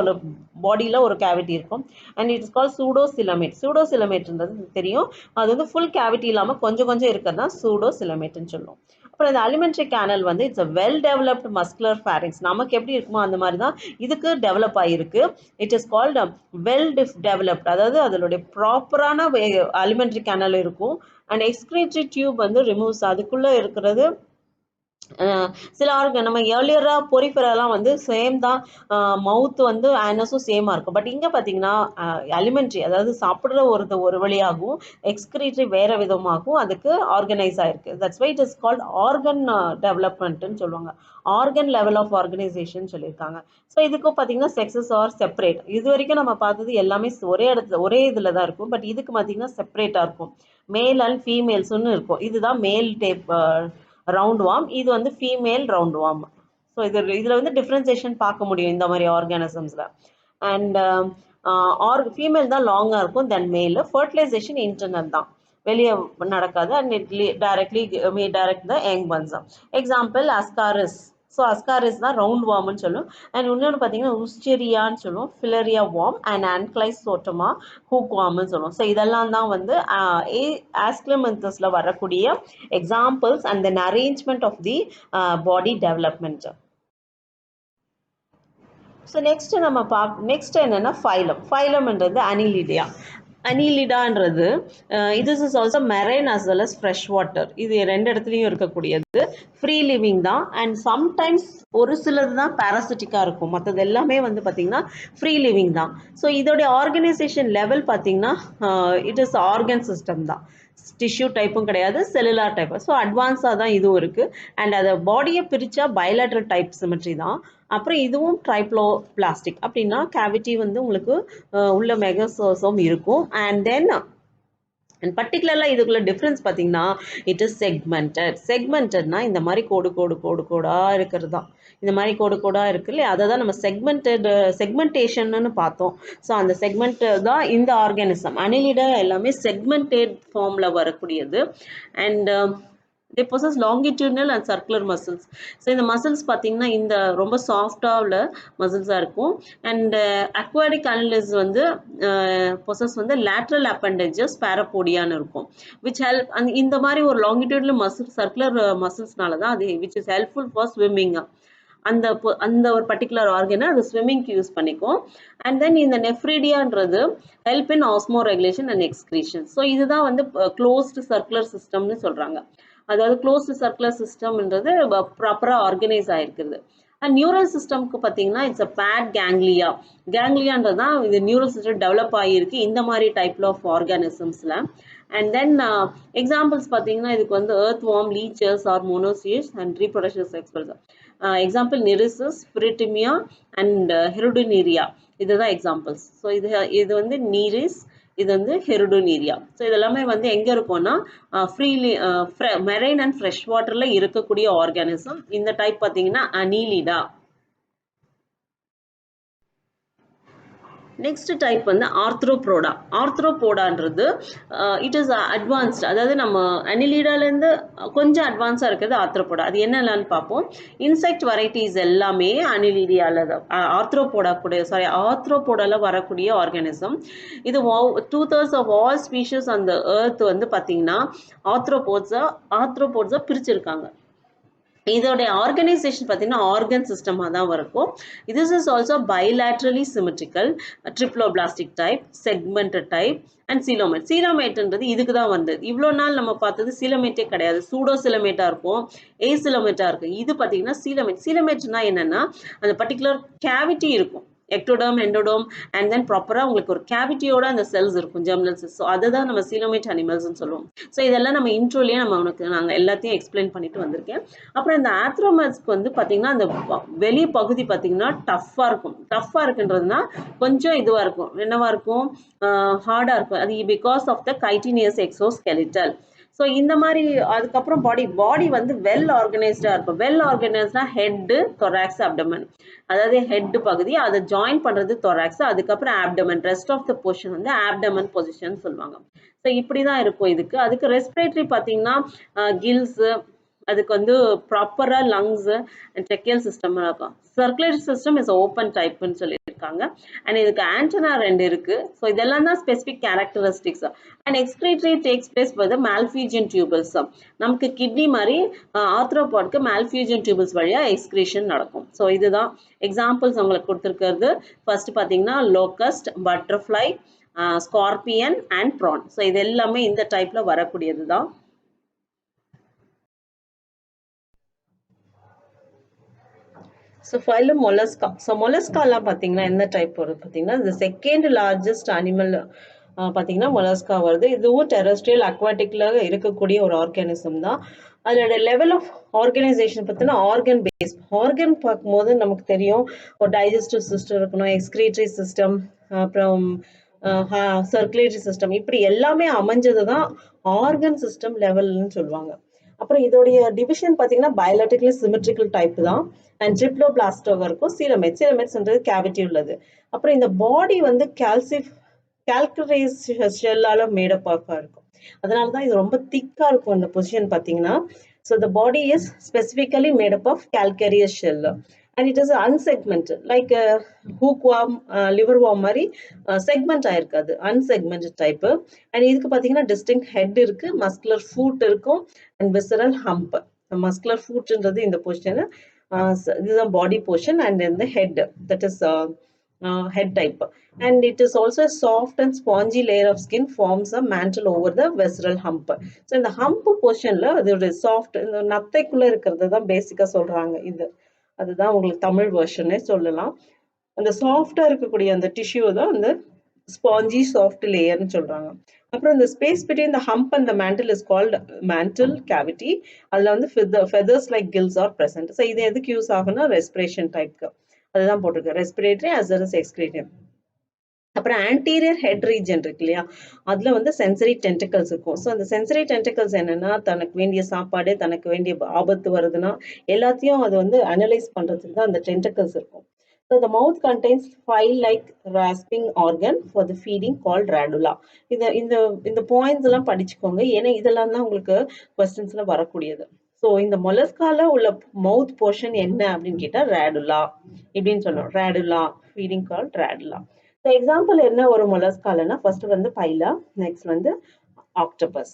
பாடியில் ஒரு கேவிட்டி இருக்கும். And it's call சூடோசிலமேட். சூடோசிலமேட்ன்றது தெரியும், அது வந்து ஃபுல் கேவிட்டி இல்லாமல் கொஞ்சம் கொஞ்சம் இருக்கிறது தான் சூடோசிலமேட்னு சொல்லுவோம். அப்புறம் இந்த அலிமெண்ட்ரி கேனல் வந்து it's a well developed muscular fairings. நமக்கு எப்படி இருக்குமோ அந்த மாதிரி தான் இதுக்கு டெவலப் ஆகிருக்கு. It is called well developed, அதாவது அதனுடைய ப்ராப்பரான அலிமெண்ட்ரி கேனல் இருக்கும். அண்ட் எக்ஸ்கிரீட்டரி டியூப் வந்து ரிமூவ்ஸ். அதுக்குள்ளே இருக்கிறது சில ஆர்கன் நம்ம ஏர்லியராக பொரிஃபெரெல்லாம் வந்து சேம் தான், மவுத் வந்து ஆனஸும் சேமாக இருக்கும். பட் இங்கே பார்த்தீங்கன்னா அலிமெண்ட்ரி, அதாவது சாப்பிட்ற ஒரு வழியாகவும் எக்ஸ்கிரீட்டரி வேறு விதமாகவும் அதுக்கு ஆர்கனைஸ் ஆகிருக்கு. That's why it is called organ டெவலப்மெண்ட்டுன்னு சொல்லுவாங்க. ஆர்கன் லெவல் ஆஃப் ஆர்கனைசேஷன் சொல்லியிருக்காங்க. ஸோ இதுக்கும் பார்த்தீங்கன்னா செக்ஸஸ் ஆர் செப்பரேட். இது வரைக்கும் நம்ம பார்த்தது எல்லாமே ஒரே இதில் தான் இருக்கும். பட் இதுக்கு பார்த்தீங்கன்னா செப்பரேட்டாக இருக்கும். மேல் அண்ட் ஃபீமேல்ஸ்ன்னு இருக்கும். இதுதான் மேல் டைப் ரவுண்ட் வார்ம், இது வந்து ஃபீமேல் ரவுண்ட் வார்ம். ஸோ இதில் வந்து டிஃப்ரென்சேஷன் பார்க்க முடியும் இந்த மாதிரி ஆர்கானிசம்ஸில். அண்ட் ஃபீமேல் தான் லாங்காக இருக்கும் தென் மேல். ஃபர்டிலைசேஷன் இன்டர்னல் தான். வெளியே நடக்காது and it directly may direct the young ones. Example ascaris. So ascaris தான் ரவுண்ட் வார்ம்னு சொல்லும். அண்ட் இன்னொன்று பார்த்தீங்கன்னா உஸ்டெரியான்னு சொல்லுவோம், filaria worm and ancylostoma hook வார்ம்னு சொல்லுவோம். ஸோ இதெல்லாம் தான் வந்து ஆஸ்க்லமெந்தஸில் வரக்கூடிய examples and then arrangement of the body development. So next என்னன்னா ஃபைலம்ன்றது அனிலிடியா. அனிலிடான்றது இது is also marine as well as fresh water. இது ரெண்டு இடத்துலையும் இருக்கக்கூடியது. ஃப்ரீ லிவிங் தான் அண்ட் சம்டைம்ஸ் ஒரு சிலது தான் பேராசிட்டிக்காக இருக்கும், மற்றது எல்லாமே வந்து பார்த்திங்கன்னா ஃப்ரீ லிவிங் தான். ஸோ இதோடைய ஆர்கனைசேஷன் லெவல் பார்த்திங்கன்னா இட் இஸ் ஆர்கன் சிஸ்டம் தான், டிஷ்யூ டைப்பும் கிடையாது, செல்லுலார் டைப். ஸோ அட்வான்ஸாக தான் இதுவும் இருக்குது. அண்ட் அதை பாடியை பிரித்தா பயலேட்ரல் டைப் சிமெட்ரி தான். அப்புறம் இதுவும் ட்ரைப்ளோ பிளாஸ்டிக். அப்படின்னா கேவிட்டி வந்து உங்களுக்கு உள்ள மெகாசோசோம் இருக்கும். அண்ட் தென் அண்ட் பர்டிகுலராக இதுக்குள்ள டிஃப்ரென்ஸ் பார்த்தீங்கன்னா இட் இஸ் செக்மெண்டட்னா இந்த மாதிரி கோடாக இருக்கிறது தான். இந்த மாதிரி கோடாக இருக்கு இல்லையா, அதை தான் நம்ம செக்மெண்டேஷன்னு பார்த்தோம். ஸோ அந்த செக்மெண்ட் தான் இந்த ஆர்கானிசம். அனிலிடா எல்லாமே செக்மெண்டட் ஃபார்மில் வரக்கூடியது. And they possess longitudinal and circular muscles. So இந்த மசில்ஸ் பார்த்தீங்கன்னா இந்த ரொம்ப சாஃப்டாக உள்ள மசில்ஸாக இருக்கும். அண்ட் அக்வாடிக் அனிமல்ஸ் வந்து பொசஸ் வந்து லேட்ரல் அப்பண்டேஜஸ் பேரபோடியான்னு இருக்கும், விச் ஹெல்ப் இந்த மாதிரி ஒரு லாங்கிடியூடினல் மசில் சர்க்குலர் மசில்ஸ்னால தான் அது which is helpful for swimming. அந்த ஒரு பர்டிகுலர் ஆர்கனை அது ஸ்விம்மிங்க்கு யூஸ் பண்ணிக்கும். அண்ட் தென் இந்த நெஃப்ரிடியான்றது help in osmo regulation and excretion. So இதுதான் வந்து க்ளோஸ்டு சர்க்குலர் சிஸ்டம்னு சொல்கிறாங்க. அதாவது க்ளோஸ்டு சர்க்குலர் சிஸ்டம்ன்றது ப்ராப்பராக ஆர்கனைஸ் ஆகிருக்குது. அண்ட் நியூரல் சிஸ்டம்க்கு பார்த்தீங்கன்னா இட்ஸ் அ பேட் கேங்லியான்றது தான் இது நியூரல் சிஸ்டம் டெவலப் ஆகியிருக்கு இந்த மாதிரி டைப்ல ஆஃப் ஆர்கானிசம்ஸில். அண்ட் தென் எக்ஸாம்பிள்ஸ் பார்த்தீங்கன்னா இதுக்கு வந்து earthworm, leeches are monoecious and reproduction sex. Example nereis, pheretima and hirudinaria, இதுதான் எக்ஸாம்பிள்ஸ். ஸோ இது வந்து நீரிஸ், இது வந்து ஹெருடோனீரியா. ஸோ இதெல்லாமே வந்து எங்கே இருக்கும்னா ஃப்ரீலி மெரைன் அண்ட் ஃப்ரெஷ் வாட்டரில் இருக்கக்கூடிய ஆர்கானிசம். இந்த டைப் பார்த்தீங்கன்னா அனிலிடா. நெக்ஸ்ட் டைப் வந்து ஆர்த்ரோபோடான்றது இட் இஸ் அட்வான்ஸ்டு. அதாவது நம்ம அனிலிடாலேருந்து கொஞ்சம் அட்வான்ஸாக இருக்கிறது ஆர்த்ரோபோடா. அது என்னென்னு பார்ப்போம். இன்செக்ட் வெரைட்டிஸ் எல்லாமே அனிலிடியாவில் ஆர்த்ரோபோடாவில் வரக்கூடிய ஆர்கானிசம். இது 2/3 ஆஃப் ஆல் ஸ்பீஷஸ் அந்த எர்த் வந்து பார்த்தீங்கன்னா ஆர்த்ரோபோட்ஸை பிரிச்சிருக்காங்க. இதோடைய ஆர்கனைசேஷன் பார்த்தீங்கன்னா ஆர்கன் சிஸ்டமாக தான் இருக்கும். This is also bilaterally symmetrical, triploblastic type, segmented type and சீலோமேட்ன்றது இதுக்கு தான் வந்தது. இவ்வளோ நாள் நம்ம பார்த்தது சீலோமேட்டே கிடையாது, சூடோசிலமேட்டாக இருக்கும், ஏசிலோமேட்டாக இருக்கும். இது பார்த்தீங்கன்னா சீலோமேட்னா என்னென்னா அந்த பர்டிகுலர் கேவிட்டி இருக்கும், எக்டோடர்ம், எண்டோடர்ம் அண்ட் தென் ப்ராப்பராக உங்களுக்கு ஒரு கேவிட்டியோட அந்த செல்ஸ் இருக்கும், ஜெர்மினல் செல்ஸ். ஸோ அதை தான் நம்ம சீலோமேட் அனிமல்ஸ்ன்னு சொல்லுவோம். ஸோ இதெல்லாம் நம்ம இன்ட்ரோலேயே நாங்கள் எல்லாத்தையும் எக்ஸ்பிளைன் பண்ணிட்டு வந்திருக்கேன். அப்புறம் இந்த ஆத்ரோமஸ்க்கு வந்து பார்த்தீங்கன்னா அந்த வெளி பகுதி பார்த்தீங்கன்னா டஃப்பாக இருக்குன்றதுனா கொஞ்சம் இதுவாக இருக்கும், என்னவாக இருக்கும், ஹார்டாக இருக்கும். அது because of the chitinous exoskeletal. So இந்த மாதிரி அதுக்கப்புறம் பாடி வந்து வெல் ஆர்கனைஸ்டாக இருக்கும். வெல் ஆர்கனைஸ்டா ஹெட்டு, தொராக்ஸ், அப்டமன். அதாவது ஹெட் பகுதி அதை ஜாயின் பண்ணுறது தொராக்ஸ், அதுக்கப்புறம் abdomen. Rest of the position வந்து ஆப்டமன் பொசிஷன் சொல்லுவாங்க. ஸோ இப்படி தான் இருக்கும் இதுக்கு. அதுக்கு ரெஸ்பிரேட்டரி பார்த்தீங்கன்னா கில்ஸு, அதுக்கு வந்து ப்ராப்பராக லங்ஸு அண்ட் ட்ரெக்கியல் சிஸ்டம் இருக்கும். சர்க்குலேட்டரி சிஸ்டம் இஸ் ஓப்பன் டைப்னு சொல்லியிருக்காங்க. அண்ட் இதுக்கு ஆண்டனா 2 இருக்கு. ஸோ இதெல்லாம் தான் specific characteristics. And excretory takes place with malpighian tubules. நமக்கு கிட்னி மாதிரி ஆர்த்ரோபாட்க்கு மால்ஃபியூஜன் டியூபிள்ஸ் வழியாக எக்ஸ்கிரீஷன் நடக்கும். ஸோ இதுதான் எக்ஸாம்பிள்ஸ் உங்களுக்கு கொடுத்துருக்கிறது. ஃபர்ஸ்ட் பார்த்தீங்கன்னா locust, butterfly, scorpion and prawn. So இது எல்லாமே இந்த டைப்ல வரக்கூடியது தான். So phylum mollusca. ஸோ மொலஸ்காலாம் பார்த்தீங்கன்னா என்ன டைப் வருது பார்த்தீங்கன்னா இந்த செகண்ட் லார்ஜஸ்ட் அனிமல் பார்த்தீங்கன்னா மொலஸ்கா வருது. இதுவும் டெரஸ்ட்ரியல் அக்வாட்டிக்ல இருக்கக்கூடிய ஒரு ஆர்கானிசம் தான். அதோட லெவல் ஆஃப் ஆர்கனைசேஷன் பார்த்தீங்கன்னா ஆர்கன் பேஸ். ஆர்கன் பார்க்கும்போது நமக்கு தெரியும் ஒரு டைஜஸ்டிவ் சிஸ்டம் இருக்கணும், எக்ஸ்கிரீட்டரி சிஸ்டம், அப்புறம் சர்க்குலேட்டரி சிஸ்டம், இப்படி எல்லாமே அமைஞ்சது தான் ஆர்கன் சிஸ்டம் லெவல்னு சொல்லுவாங்க. அப்புறம் இதோடைய டிவிஷன் பார்த்தீங்கன்னா பயாலட்டிக்கலி சிமெட்ரிக்கல் டைப் தான். அண்ட் ட்ரிப்ளோபிளாஸ்டாக இருக்கும். சீலமேட்ஸ்ன்றது கேவிட்டி உள்ளது. அப்புறம் இந்த பாடி வந்து கால்குலைஸ் ஷெல்லால மேடப் ஆஃப் இருக்கும். அதனால தான் இது ரொம்ப திக்கா இருக்கும் இந்த பொசிஷன் பார்த்தீங்கன்னா. So the body is specifically made up of calcareous shell and it is unsegmented like hookworm, liverworm மாதிரி segment ஆயிருக்காது, unsegmented type. and இதுக்கு பார்த்தீங்கன்னா distinct head இருக்கு, muscular foot இருக்கும் and visceral hump. muscular footன்றது இந்த பொசிஷன், இதுதான் body portion and then the head, that is head type. and it is also a soft and spongy layer of skin forms a mantle over the visceral hump. so இந்த hump portionல அதோட soft, இந்த நத்தைக்குள்ள இருக்கிறது தான் பேசிக்கா சொல்றாங்க. இது அதுதான் உங்களுக்கு தமிழ் வெர்ஷனே சொல்லலாம். அந்த சாஃப்டா இருக்கக்கூடிய அந்த டிஷ்யூ தான் அந்த ஸ்பாஞ்சி சாஃப்ட் லேயர்னு சொல்றாங்க. அப்புறம் இந்த space between the hump and the mantle is called mantle cavity. அதுல வந்து feathers like gills are present. So இது எதுக்கு யூஸ் ஆகும்னா ரெஸ்பிரேஷன் டைப்க்கு அதுதான் போட்டிருக்கு, respiratory as well as excretory. அப்புறம் ஆன்டீரியர் ஹெட் ரீஜன் இருக்கு இல்லையா, அதுல வந்து சென்சரி டென்டிகல்ஸ் இருக்கும். ஸோ அந்த சென்சரி டென்டிகல்ஸ் என்னன்னா, தனக்கு வேண்டிய சாப்பாடு, தனக்கு வேண்டிய ஆபத்து வருதுன்னா எல்லாத்தையும் அது வந்து அனலைஸ் பண்றதுக்கு தான் அந்த டென்டிகல்ஸ் இருக்கும். So the mouth contains file-like rasping organ for the feeding called radula. இந்த பாயிண்ட்ஸ் எல்லாம் படிச்சுக்கோங்க, ஏன்னா இதெல்லாம் தான் உங்களுக்கு கொஸ்டின்ஸ்ல வரக்கூடியது. ஸோ இந்த மொலஸ்கால உள்ள மவுத் போர்ஷன் என்ன அப்படின்னு கேட்டா ரேடுலா இப்படின்னு சொல்லணும். ரேடுலா ஃபீடிங் கால்ட் ரேடுலா. ஸோ எக்ஸாம்பிள் என்ன ஒரு மொலஸ்காலனா, ஃபர்ஸ்ட் வந்து பைலா, நெக்ஸ்ட் வந்து ஆக்டோபஸ்.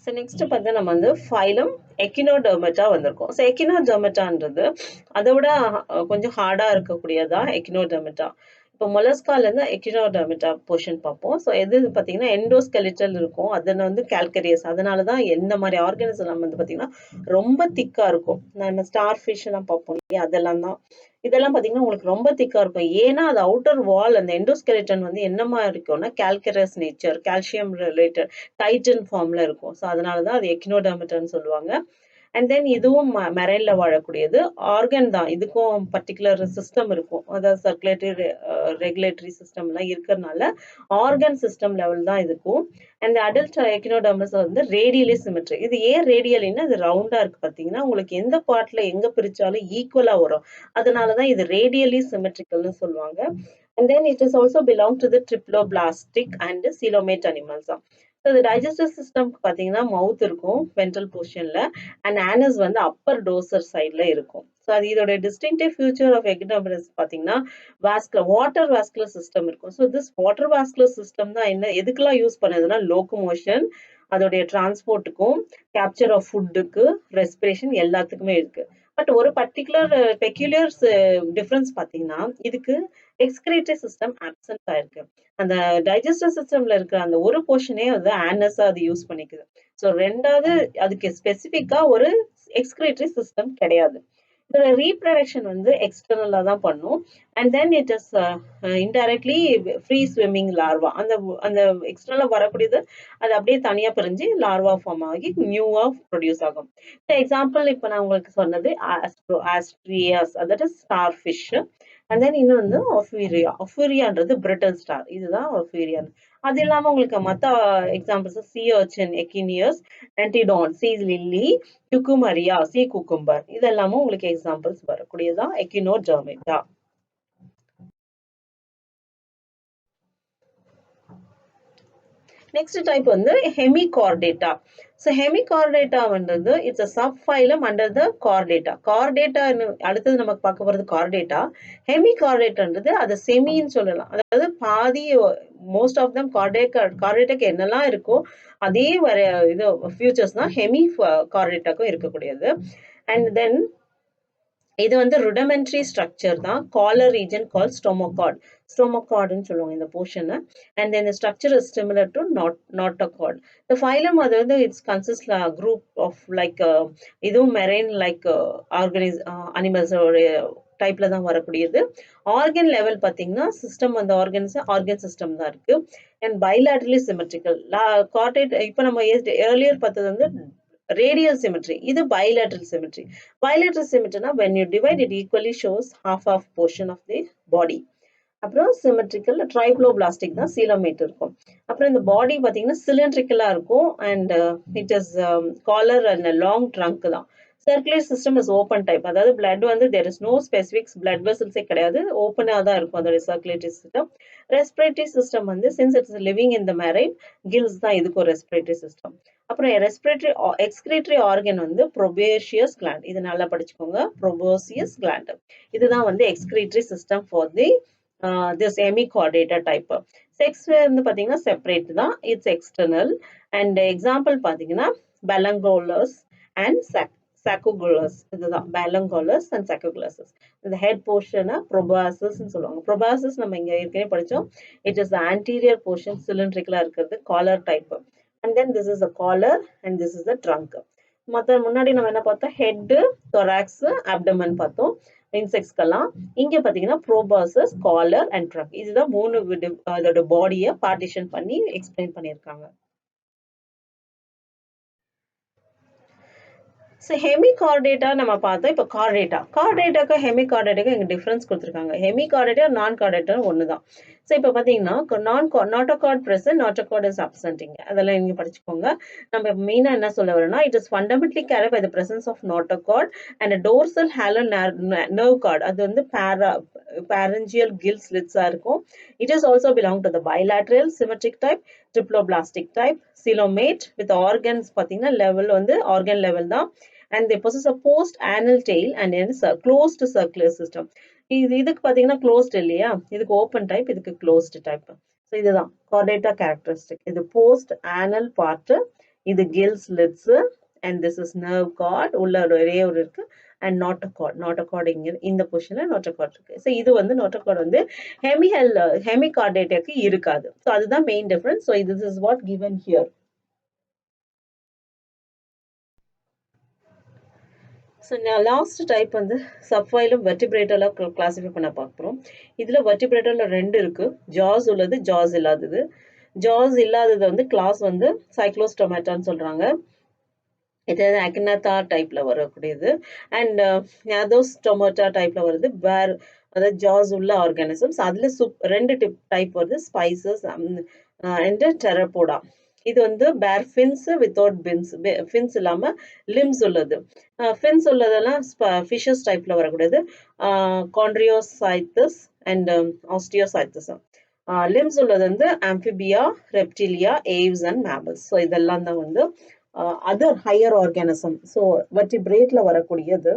ஸோ நெக்ஸ்ட் பார்த்தா நம்ம வந்து ஃபைலம் எக்கினோடெர்மேட்டா வந்திருக்கோம். ஸோ எக்கினோடெர்மேட்டான்றது அதை விட கொஞ்சம் ஹார்டா இருக்கக்கூடியதா எக்கினோடெர்மேட்டா. இப்போ மொலஸ்கால இருந்து எக்கினோடெர்மேட்டா போர்ஷன் பார்ப்போம். ஸோ எது பார்த்தீங்கன்னா எண்டோஸ்கெலிட்டல் இருக்கும், அதில் வந்து கால்கரியஸ். அதனால தான் எந்த மாதிரி ஆர்கானிசம் வந்து பார்த்தீங்கன்னா ரொம்ப திக்கா இருக்கும். நம்ம ஸ்டார் ஃபிஷ் எல்லாம் பார்ப்போம் இல்லையா, அதெல்லாம் தான். இதெல்லாம் பார்த்தீங்கன்னா உங்களுக்கு ரொம்ப திக்கா இருக்கும். ஏன்னா அது அவுட்டர் வால், அந்த எண்டோஸ்கெலிட்டன் வந்து என்ன மாதிரி இருக்கும்னா கால்கரஸ் நேச்சர், கால்சியம் ரிலேட்டட் டைட்டன் ஃபார்ம்ல இருக்கும். ஸோ அதனால தான் அது எக்கினோடெர்மேட்டான்னு சொல்லுவாங்க. அண்ட் தென் இதுவும் மெரைன்ல வாழக்கூடியது ஆர்கன் தான். இதுக்கும் பர்டிகுலர் சிஸ்டம் இருக்கும், அதாவது சர்க்குலேட்டரி ரெகுலேட்டரி சிஸ்டம் எல்லாம் இருக்கிறதுனால ஆர்கன் சிஸ்டம் லெவல் தான் இதுக்கும். அண்ட் அடல்ட் எக்கினோடெர்மஸ் வந்து ரேடியலி சிமெட்ரி. இது ஏன் ரேடியலின்னா அது ரவுண்டா இருக்கு பார்த்தீங்கன்னா, உங்களுக்கு எந்த பார்ட்ல எங்க பிரிச்சாலும் ஈக்குவலா வரும். அதனாலதான் இது ரேடியலி சிமெட்ரிக்கல்னு சொல்லுவாங்க. And then it is also belong to the triploblastic and coelomate animals தான். ஸோ இந்த டைஜஸ்டிவ் சிஸ்டம் பார்த்தீங்கன்னா மவுத் இருக்கும் வென்ட்ரல் போர்ஷன்ல, அண்ட் ஆனஸ் வந்து அப்பர் டோசர் சைட்ல இருக்கும். ஸோ அது இதோட டிஸ்டிங்டிவ் ஃபியூச்சர் ஆஃப் எக்கினோடெர்மஸ் பார்த்தீங்கன்னா வாட்டர் வாஸ்குலர் சிஸ்டம் இருக்கும். So this water vascular system தான் என்ன எதுக்கெல்லாம் யூஸ் பண்ணுதுன்னா லோகோமோஷன், அதோடைய டிரான்ஸ்போர்ட்டுக்கும், கேப்சர் ஆஃப் ஃபுட்டுக்கு, ரெஸ்பிரேஷன் எல்லாத்துக்குமே இருக்கு. பட் ஒரு பர்டிகுலர் பெக்யூலியர் டிஃபரன்ஸ் பார்த்தீங்கன்னா இதுக்கு எக்ஸ்கிரேட்டரி சிஸ்டம் ஆப்சென்ட் ஆயிருக்கு. அந்த டைஜஸ்டிவ் சிஸ்டம்ல இருக்கிற அந்த ஒரு போர்ஷனே வந்து ஆனஸா அது யூஸ் பண்ணிக்குது. ஸோ ரெண்டாவது அதுக்கு ஸ்பெசிஃபிக்கா ஒரு எக்ஸ்கிரேட்டரி சிஸ்டம் கிடையாது. இதோட ரீப்ரடக்ஷன் வந்து எக்ஸ்டர்னலா தான் பண்ணும். And then it is indirectly free swimming larva. அந்த அந்த எக்ஸ்டர்னலா வரக்கூடியது அது அப்படியே தனியா பிரிஞ்சு லார்வா ஃபார்ம் ஆகி நியூவா ப்ரொடியூஸ் ஆகும். எக்ஸாம்பிள் இப்போ நான் உங்களுக்கு சொன்னது ஆஸ்ட்ரியாஸ், அதாவது ஸ்டார் ஃபிஷ். அண்ட் தென் இன்னும் வந்து ஒஃபீரியான்றது பிரிட்டல் ஸ்டார், இதுதான் ஒஃபீரியா. அது இல்லாம உங்களுக்கு மற்ற examples sea urchin, echinus, antedon, sea lily, cucumaria, sea cucumber, இதெல்லாமும் உங்களுக்கு எக்ஸாம்பிள்ஸ் வரக்கூடியதான் எக்கினோடெர்மேட்டா. நெக்ஸ்ட் டைப் வந்து ஹெமிகார்டேட்டா. ஸோ ஹெமிகார்டேட்டான்றது it's a sub phylum under the chordata. Chordata அடுத்தது நமக்கு பார்க்க போகிறது கார்டேட்டா. ஹெமிகார்டேட்டான்றது அதை செமின்னு சொல்லலாம், அதாவது பாதி. மோஸ்ட் ஆஃப் தம் கார்டேட்டாக்கு என்னெல்லாம் இருக்கோ அதே வர இது ஃபியூச்சர்ஸ் தான் ஹெமி கார்டேட்டாக்கும் இருக்கக்கூடியது. அண்ட் தென் இது வந்து ருடமெண்ட்ரி ஸ்ட்ரக்சர் தான். காலர் ரீஜன் கால் ஸ்டோமோகார்டுன்னு சொல்லுவாங்க இந்த போர்ஷனை. And then structure is similar to notochord. இந்த ஃபைலம் அது வந்து it's consist group of like இதுவும் மெரைன் லைக் அனிமல்ஸோட டைப்ல தான் வரக்கூடியது. ஆர்கன் லெவல் பார்த்தீங்கன்னா சிஸ்டம் அந்த ஆர்கன் சிஸ்டம் தான் இருக்கு. And bilaterally symmetrical. கார்டேட் இப்போ நம்ம ஏர்லியர் பார்த்தது வந்து radial symmetry, இது bilateral symmetry. Bilateral symmetry na when you divide it equally shows half portion of the body. அப்புறம் சிமெட்ரிக்கல் ட்ரைப்ளோபிளாஸ்டிக் தான் சீலோமேட் இருக்கும். அப்புறம் இந்த பாடி பார்த்தீங்கன்னா சிலிண்ட்ரிக்கலா இருக்கும். And it is collar and long trunk தான். Circulatory system is open type. அதாவது blood வந்து there is no specific blood vessels கிடையாது. ஓப்பனா தான் இருக்கும் அதோட circulatory system. Respiratory system வந்து since it's living in the marine, gills தான் இதுக்கு respiratory system. அப்புறம் respiratory excretory organ வந்து proboscis gland. இது நல்லா படிச்சுக்கோங்க. proboscis gland. இதுதான் வந்து excretory system for the this hemichordata type. Sex வந்து பாத்தீங்கன்னா separate தான். It's external. And example பாத்தீங்கன்னா Ballongollus and Saccoglus. இதுதான் Ballongollus and Saccoglus. இந்த head portion proboscis ன்னு சொல்லுவாங்க. Proboscis நம்ம இங்க ஏற்கனவே படிச்சோம். It is the anterior portion cylindrical இருக்கிறது collar type. And then this is the collar and this is the trunk. மத்த முன்னாடி நம்ம என்ன பார்த்தோம், head, thorax, abdomen பார்த்தோம் இன்செக்ட்ஸ்க்கெல்லாம். இங்க பாத்தீங்கன்னா proboscis, collar and trunk. இதுதான் மூணு அதோட பாடியை பார்ட்டிஷன் பண்ணி எக்ஸ்பிளைன் பண்ணியிருக்காங்க. So hemichordata நம்ம பார்த்தோம். இப்போ கார்டேட்டாக்கு ஹெமிகார்டேட்டாக்கு இங்க டிஃபரன்ஸ் கொடுத்துருக்காங்க. ஹெமிகார்டேட்டா நான் கார்டேட்டா ஒண்ணுதான். ஸோ இப்போ பார்த்தீங்கன்னா நாட்டோகார்ட் present, நாட்டோகார்ட் இஸ் absent. அதெல்லாம் நீங்க படிச்சுக்கோங்க. நம்ம மெயினா என்ன சொல்ல வரோம்னா, it is fundamentally carried by the presence of notochord and a dorsal halo nerve cord. அது வந்து pharyngeal gill slits இருக்கும். It is also belong to the bilateral symmetric type, triploblastic type, coelomate with organs பார்த்தீங்கன்னா லெவல் வந்து ஆர்கன் லெவல் தான். And they possess a post anal tail and a closed circular system. இதுக்கு பாத்தீங்கன்னா closed இல்லையா, இதுக்கு open type, இதுக்கு closed type. So இதுதான் chordata characteristic. இது post anal part, இது gill slits, and this is nerve cord, உள்ள ஒரே ஒரு இருக்கு, and notochord இங்க இந்த பொசிஷன்ல notochord இருக்கு. So இது வந்து notochord வந்து hemichordataக்கு இருக்காது. So அதுதான் main difference. So this is what given here. So now last type வந்து subphylum vertebrata classify பண்ண பார்க்கிறோம். இதுல vertebrata ரெண்டு இருக்கு, jaws உள்ளது, jaws இல்லாதது. jaws இல்லாதது வந்து class வந்து cyclostomata ன்னு சொல்றாங்க. இது Agnatha டைப்ல வரக்கூடியது. and Gnatostomata டைப்ல வருது, where அதாவது jaws உள்ள organisms. அதுல ரெண்டு டைப் வருது, spices and Theropoda. இது வந்து bare fins without fins இல்லாம limbs உள்ளது. fins உள்ளதெல்லாம் fishes டைப்ல வரக்கூடியது, chondriocytes and osteocytes. limbs உள்ளது வந்து amphibia, reptilia, aves and mammals. So இதெல்லாம் தான் வந்து other higher organism. So vertebrateல வரக்கூடியது.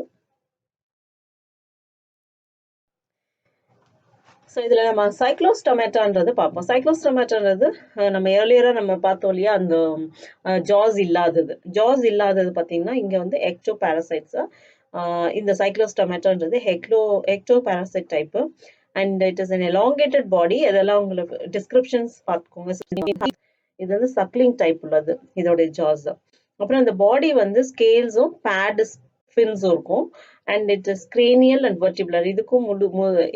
ஸோ இதில் நம்ம சைக்ளோஸ்டொமேட்டான்றது பார்ப்போம். சைக்ளோஸ்டொமேட்டான்றது நம்ம ஏர்லியராக நம்ம பார்த்தோம் இல்லையா, அந்த ஜாஸ் இல்லாதது பார்த்தீங்கன்னா இங்கே வந்து எக்டோ பேரசைட்ஸ். இந்த சைக்ளோஸ்டொமேட்டான்றது ecto parasite type. And it is an elongated body. இதெல்லாம் உங்களுக்கு டிஸ்கிரிப்ஷன்ஸ் பார்த்துக்கோங்க. இது வந்து சக்லிங் டைப் உள்ளது இதோடைய ஜாஸ். அப்புறம் இந்த பாடி வந்து ஸ்கேல்ஸும் பேட் ஃபின்ஸும் இருக்கும். and it is cranial and vertebral. இதுக்கும்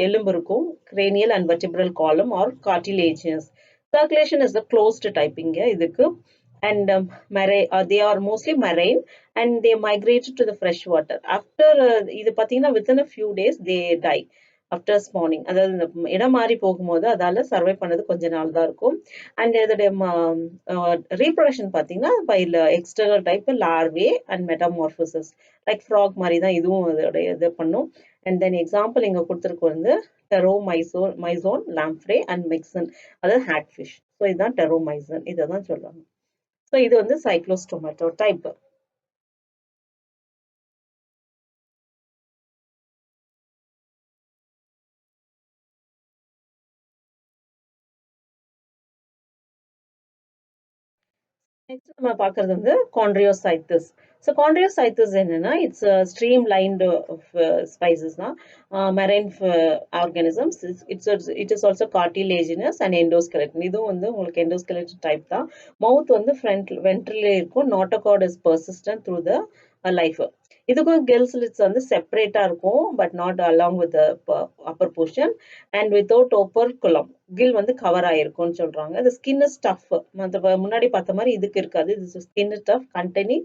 எலும்பு இருக்கும், cranial and vertebral column or cartilaginous. Circulation is the closed type இங்க இதுக்கு. and they are mostly marine and they migrate to the fresh water. after இது பார்த்தீங்கன்னா within a few days they die after spawning. அதாவது இந்த இடம் மாறி போகும்போது அதால சர்வை பண்ணது கொஞ்ச நாள் தான் இருக்கும். அண்ட் இதோடைய ரீப்ரொடக்ஷன் பார்த்தீங்கன்னா by external type larvae and metamorphosis. Like frog மாதிரி தான் இதுவும் இதோடைய இது பண்ணும். அண்ட் தென் எக்ஸாம்பிள் இங்கே கொடுத்துருக்கு வந்து டெரோமைசோன், லாம்ப்ரே அண்ட் மிக்சன், அதாவது ஹேட் ஃபிஷ். ஸோ இதுதான் டெரோமைசன், இதை தான் சொல்லுவாங்க. ஸோ இது வந்து சைக்ளோஸ்டொமேட்டோ டைப். நெக்ஸ்ட் நம்ம பார்க்கறது வந்து chondriocytes. ஸோ chondriocytes என்னன்னா, இட்ஸ் ஸ்ட்ரீம்லைன்டு ஸ்பைசஸ் தான், marine organisms. It is also cartilaginous and endoskeleton. இதுவும் வந்து உங்களுக்கு எண்டோஸ்கெலட்டன் டைப் தான். மவுத் வந்து வென்ட்ரிலே இருக்கும். Notochord is persistent through the life. இதுக்கும் gill slits வந்து செப்பரேட்டா இருக்கும், but not along with upper portion and without operculum. Gill வந்து கவர் ஆயிருக்கும்னு சொல்றாங்க. இந்த ஸ்கின் இஸ் டஃப். முன்னாடி பார்த்த மாதிரி இதுக்கு இருக்காது. இது skin tough containing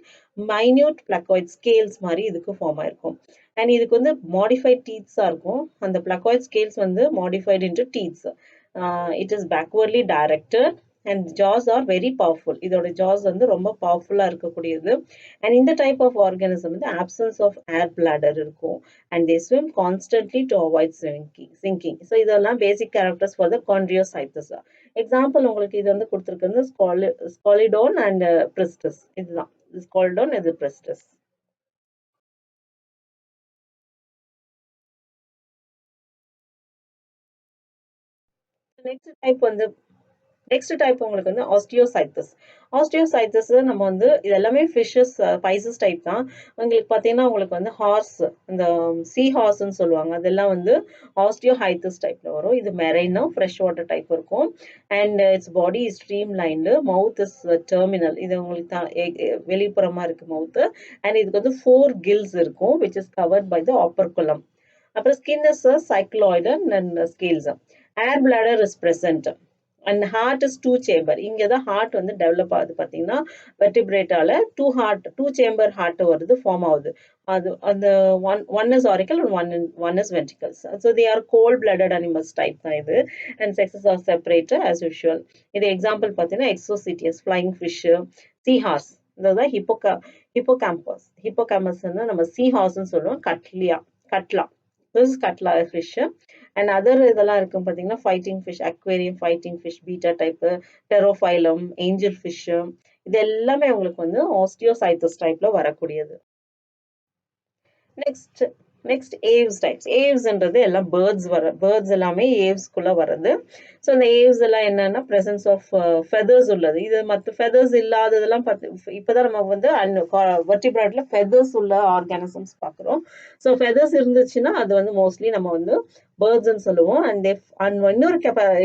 minute placoid scales மாதிரி இதுக்கு ஃபார்ம் ஆயிருக்கும். அண்ட் இதுக்கு வந்து மாடிஃபைட் டீத்ஸா இருக்கும். அந்த பிளக்காய்ட் ஸ்கேல்ஸ் வந்து modified into teeth. It is backwardly directed and jaws are very powerful. இதோட jaws வந்து ரொம்ப பவர்ஃபுல்லா இருக்கக்கூடியது. And இந்த type of organism வந்து absence of air bladder இருக்கும். And they swim constantly to avoid sinking. So இதெல்லாம் basic characters for the chondriocytes. Example உங்களுக்கு இது வந்து கொடுத்திருக்கிறது Scalidon and Pristis. இதுதான் Scalidon இது Pristis. நெக்ஸ்ட் டைப் உங்களுக்கு வந்து ஆஸ்டியோசைத்தஸ். ஆஸ்டியோசைத்தஸ் நம்ம வந்து இது எல்லாமே ஃபிஷஸ் பைசஸ் டைப் தான். உங்களுக்கு பார்த்தீங்கன்னா உங்களுக்கு வந்து ஹார்ஸ், இந்த சீ ஹார்ஸ்ன்னு சொல்லுவாங்க, அதெல்லாம் வந்து ஆஸ்டியோஹைத்தஸ் டைப்ல வரும். இது மெரைனா ஃப்ரெஷ் வாட்டர் டைப் இருக்கும். And it's body is stream lined, mouth is terminal. இது உங்களுக்கு வெளிப்புறமா இருக்கு மவுத்து. அண்ட் இதுக்கு வந்து 4 கில்ஸ் இருக்கும், which is covered by the operculum. அப்புறம் ஸ்கின் இஸ் சைக்ளாய்டன் and scales. Air bladder is present. And heart is 2 chamber. இங்கே தான் ஹார்ட் வந்து டெவலப் ஆகுது. பார்த்தீங்கன்னா வெர்டிபிரேட்டால 2 சேம்பர் ஹார்ட் வருது, ஃபார்ம் ஆகுது. அது அந்த one is auricle and one is ventricles. So they are cold blooded animals type தான் இது. And sexes are separated as usual. இது எக்ஸாம்பிள் பார்த்தீங்கன்னா எக்ஸோசிட்டியஸ், ஃப்ளைங் ஃபிஷ், சீ ஹார்ஸ். இதுதான் ஹிப்போகாம்பஸ். ஹிப்போகாம்பஸ்ன்னு நம்ம சீ ஹார்ஸ்ன்னு சொல்லுவோம். Catla. This is catla fish. And other இதெல்லாம் இருக்கும் பார்த்தீங்கன்னா fighting fish, aquarium fighting fish, betta type, pterophyllum, angel fish. இது எல்லாமே உங்களுக்கு வந்து ஆஸ்டியோசைத்தஸ் டைப்ல வரக்கூடியது. Next Aves types. ஏவ்ஸ்ன்றது எல்லாம் பேர்ட்ஸ் எல்லாமே ஏவ்ஸ்குள்ள வருது. ஸோ இந்த ஏவ்ஸ் எல்லாம் என்னன்னா பிரசன்ஸ் ஆஃப் ஃபெதர்ஸ் உள்ளது. இது மற்ற ஃபெதர்ஸ் இல்லாததெல்லாம் இப்போதான் நம்ம வந்து வெர்டிபிரேட்ல ஃபெதர்ஸ் உள்ள ஆர்கானிசம்ஸ் பார்க்குறோம். ஸோ ஃபெதர்ஸ் இருந்துச்சுன்னா அது வந்து மோஸ்ட்லி நம்ம வந்து பேர்ட்ஸ்ன்னு சொல்லுவோம். அண்ட்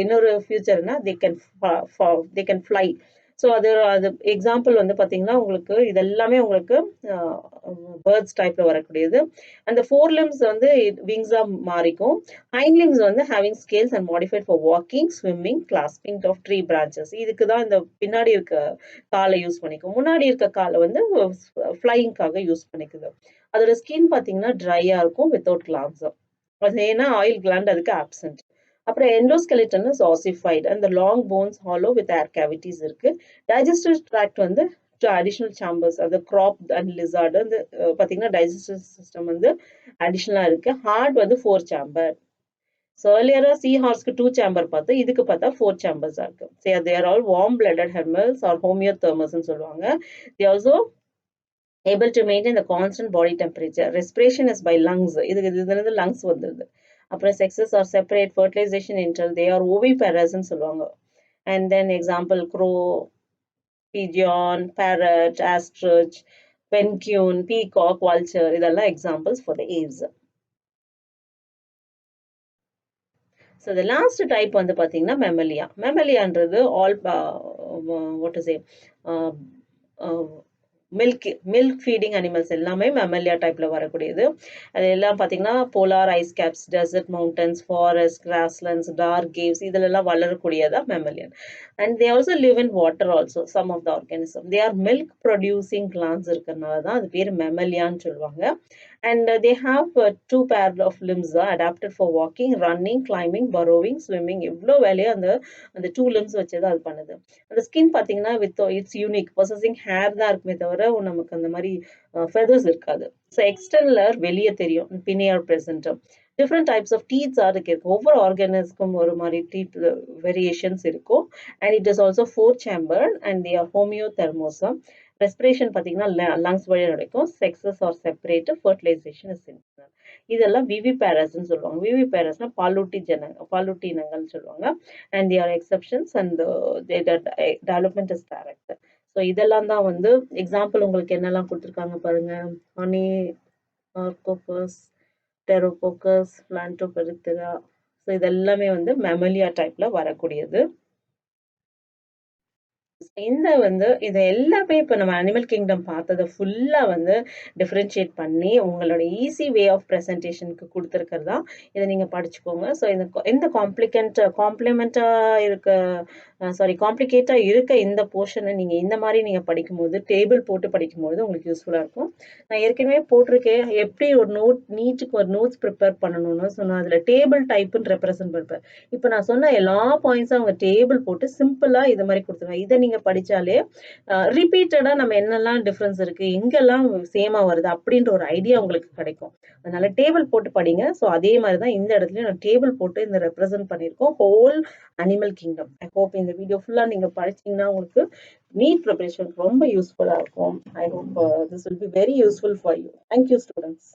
இன்னொரு ஃபியூச்சர்னா தே கேன் ஃப்ளை. ஸோ அது எக்ஸாம்பிள் வந்து பார்த்தீங்கன்னா உங்களுக்கு இது எல்லாமே உங்களுக்கு பேர்ட்ஸ் டைப்ல வரக்கூடியது. அந்த 4 limbs வந்து விங்ஸா மாறிக்கும். ஹைண்ட் limbs வந்து having scales and modified for walking, swimming, clasping of tree branches. இதுக்கு தான் இந்த பின்னாடி இருக்க காலை யூஸ் பண்ணிக்கும். முன்னாடி இருக்க காலை வந்து ஃப்ளையிங்காக யூஸ் பண்ணிக்குது. அதோட ஸ்கின் பார்த்தீங்கன்னா ட்ரையா இருக்கும், வித்தவுட் கிளான்ஸ். அது ஏன்னா ஆயில் கிளாண்ட் அதுக்கு ஆப்சென்ட். அப்புறம் எண்டோஸ்கெலிட்டன் இஸ் ஆசிஃபைட். அந்த long bones hollow with air cavities இருக்கு. டைஜஸ்டிவ் ட்ராக்ட் வந்து அடிஷனல் சாம்பர்ஸ், அது கிராப் அண்ட் லிசார்டு வந்து பார்த்தீங்கன்னா டைஜஸ்டிவ் சிஸ்டம் வந்து அடிஷனலாக இருக்கு. ஹார்ட் வந்து 4 சேம்பர். ஸோ ஏர்லியரா சீ ஹார்ஸ்க்கு 2 சேம்பர் பார்த்தோம், இதுக்கு பார்த்தா 4 சேம்பர்ஸா இருக்கு. They are all warm blooded animals or ஹோமியோதெர்மஸ்ன்னு சொல்லுவாங்க. They also able to maintain the constant body temperature. Respiration is by lungs. இது lungs வந்துருது. அப்புறம் sexes are separate, fertilization internal. They are oviparous ன்னு சொல்லுவாங்க. And then example crow, pigeon, parrot, ostrich, penguin, peacock, vulture. இதெல்லாம் examples for the aves. So the last type வந்து பார்த்தீங்கன்னா mammalia. Mammaliaன்றது all what to say milk feeding animals எல்லாமே மெமலியா டைப்ல வரக்கூடியது. அது எல்லாம் பார்த்தீங்கன்னா polar ice caps, desert mountains, forest, grasslands, dark caves இதிலெல்லாம் வளரக்கூடியதா mammalian. And they also live in water also some of the organism. They are milk producing glands இருக்கிறதுனால தான் அது பேர் மெமலியான்னு சொல்லுவாங்க. And they have 2 pair of limbs adapted for walking, running, climbing, burrowing, swimming. எவ்வளோ வேலையோ அந்த 2 limbs வச்சு தான் அது பண்ணுது. அந்த ஸ்கின் பார்த்தீங்கன்னா இட்ஸ் யூனிக், பொசஸிங் ஹேர் தான் இருக்குமே தவிர நமக்கு அந்த மாதிரி ஃபெதர்ஸ் இருக்காது. ஸோ எக்ஸ்டர்னல் வெளியே தெரியும், pinnae present. Different types of teeths இருக்கு. ஒவ்வொரு ஆர்கானிஸ்க்கும் ஒரு மாதிரி டீத் வேரியேஷன்ஸ் இருக்கும். And it is also 4 chamber and they are homeothermous. Respiration பார்த்தீங்கன்னா லங்ஸ் வழியாக நடக்கும். Sexes are separate, fertilisation is internal. இதெல்லாம் விவிபேரஸ்ன்னு சொல்லுவாங்க. விவிபேரஸ்னா பாலூட்டி இனங்கள்னு சொல்லுவாங்க. And they are exceptions and development is direct. So இதெல்லாம் தான் வந்து எக்ஸாம்பிள் உங்களுக்கு என்னெல்லாம் கொடுத்துருக்காங்க பாருங்க. ஹனி, ஆர்கோபஸ், டெரோபோக்கஸ், பிளான்டோபெரித்தரா. ஸோ இதெல்லாமே வந்து மெமலியா டைப்ல வரக்கூடியது. இந்த வந்து இது எல்லாமே இப்போ நம்ம அனிமல் கிங்டம் பார்த்ததை ஃபுல்லா வந்து டிஃபரன்ஷியேட் பண்ணி உங்களோட ஈஸி வே ஆஃப் ப்ரெசன்டேஷனுக்கு கொடுத்துருக்கிறதா. இதை நீங்க படிச்சுக்கோங்க. ஸோ இந்த காம்ப்ளிமெண்டா இருக்க சாரி காம்ப்ளிகேட்டா இருக்க இந்த போர்ஷனை நீங்க இந்த மாதிரி நீங்க படிக்கும்போது டேபிள் போட்டு படிக்கும்போது உங்களுக்கு யூஸ்ஃபுல்லா இருக்கும். நான் ஏற்கனவே போட்டிருக்கேன் எப்படி ஒரு நீட்டுக்கு ஒரு நோட்ஸ் ப்ரிப்பேர் பண்ணணும்னு. ஸோ நான் அதுல டேபிள் டைப்னு ரெப்ரசென்ட் பண்ணுவேன். இப்போ நான் சொன்ன எல்லா பாயிண்ட்ஸும் அவங்க டேபிள் போட்டு சிம்பிளா இது மாதிரி கொடுத்துருவேன். இதை நீங்க படிச்சாலே ரிப்பீட்டடா நம்ம என்னெல்லாம் டிஃபரன்ஸ் இருக்கு, எங்கெல்லாம் சேமா வருது அப்படின்ற ஒரு ஐடியா உங்களுக்கு கிடைக்கும். அதனால டேபிள் போட்டு படிங்க. ஸோ அதே மாதிரி தான் இந்த இடத்துலயும் நான் டேபிள் போட்டு இந்த ரெப்ரசென்ட் பண்ணியிருக்கோம் whole animal kingdom. I hope இந்த வீடியோ ஃபுல்லா நீங்க படிச்சீங்கன்னா உங்களுக்கு நீட் ப்ரிப்பரேஷன் ரொம்ப யூஸ்ஃபுல்லா இருக்கும். I hope this will be very useful for you. Thank you students.